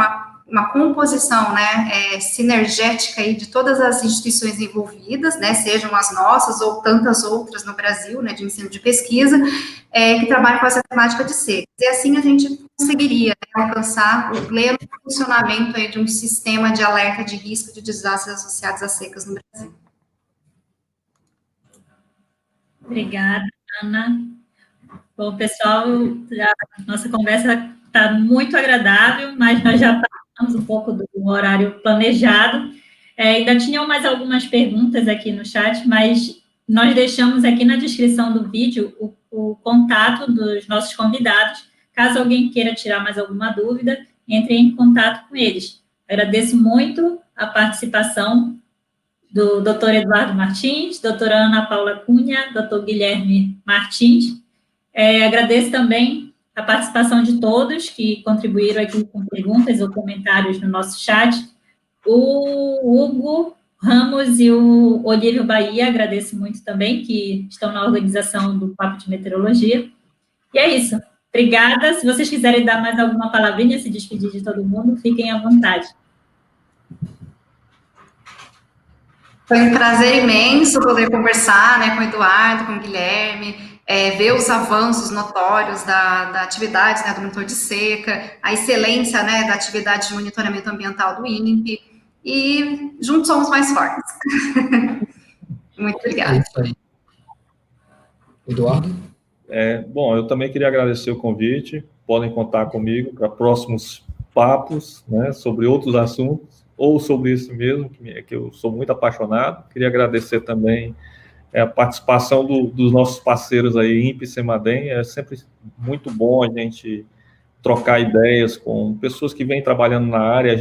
uma composição, né, sinergética aí de todas as instituições envolvidas, né, sejam as nossas ou tantas outras no Brasil, né, de ensino de pesquisa, que trabalham com essa temática de seca. E assim a gente conseguiria, né, alcançar o pleno funcionamento aí de um sistema de alerta de risco de desastres associados a secas no Brasil. Obrigada, Ana. Bom, pessoal, a nossa conversa está muito agradável, mas nós já passamos um pouco do horário planejado. Ainda tinham mais algumas perguntas aqui no chat, mas nós deixamos aqui na descrição do vídeo o contato dos nossos convidados. Caso alguém queira tirar mais alguma dúvida, entre em contato com eles. Agradeço muito a participação do Dr. Eduardo Martins, doutora Ana Paula Cunha, Dr. Guilherme Martins. Agradeço também a participação de todos que contribuíram aqui com perguntas ou comentários no nosso chat. O Hugo Ramos e o Olívio Bahia, agradeço muito também, que estão na organização do Papo de Meteorologia. E é isso. Obrigada. Se vocês quiserem dar mais alguma palavrinha, se despedir de todo mundo, fiquem à vontade. Foi um prazer imenso poder conversar, né, com o Eduardo, com o Guilherme, ver os avanços notórios da atividade, né, do monitor de seca, a excelência, né, da atividade de monitoramento ambiental do INPE, e juntos somos mais fortes. Muito obrigada. É isso aí. Eduardo? Bom, eu também queria agradecer o convite, podem contar comigo para próximos papos, né, sobre outros assuntos, ou sobre isso mesmo, que eu sou muito apaixonado. Queria agradecer também a participação dos nossos parceiros aí, INPE e CEMADEM. É sempre muito bom a gente trocar ideias com pessoas que vêm trabalhando na área.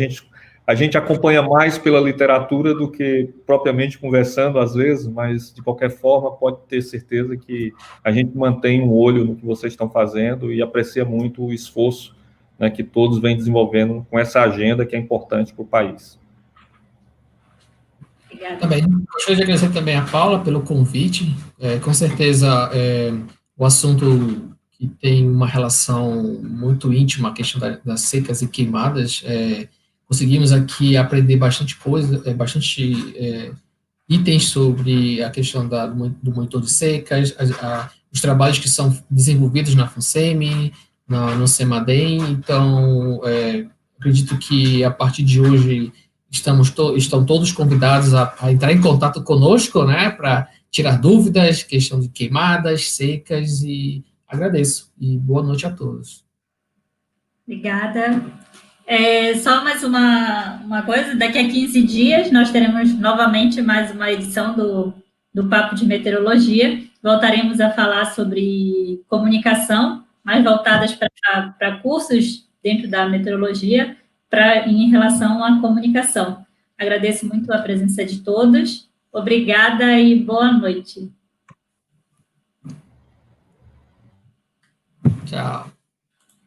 A gente acompanha mais pela literatura do que propriamente conversando, às vezes, mas, de qualquer forma, pode ter certeza que a gente mantém um olho no que vocês estão fazendo e aprecia muito o esforço, né, que todos vêm desenvolvendo com essa agenda que é importante para o país. Obrigada. Também gostaria de agradecer também a Paula pelo convite. Com certeza, o assunto que tem uma relação muito íntima, a questão das secas e queimadas, conseguimos aqui aprender bastante coisa, bastante itens sobre a questão do monitor de secas, os trabalhos que são desenvolvidos na FUNSEMI, no CEMADEM. Então, acredito que a partir de hoje estão todos convidados a entrar em contato conosco, né, para tirar dúvidas, questão de queimadas, secas, e agradeço. E boa noite a todos. Obrigada. Só mais uma coisa, daqui a 15 dias nós teremos novamente mais uma edição do Papo de Meteorologia. Voltaremos a falar sobre comunicação, mais voltadas para cursos dentro da meteorologia, em relação à comunicação. Agradeço muito a presença de todos. Obrigada e boa noite. Tchau.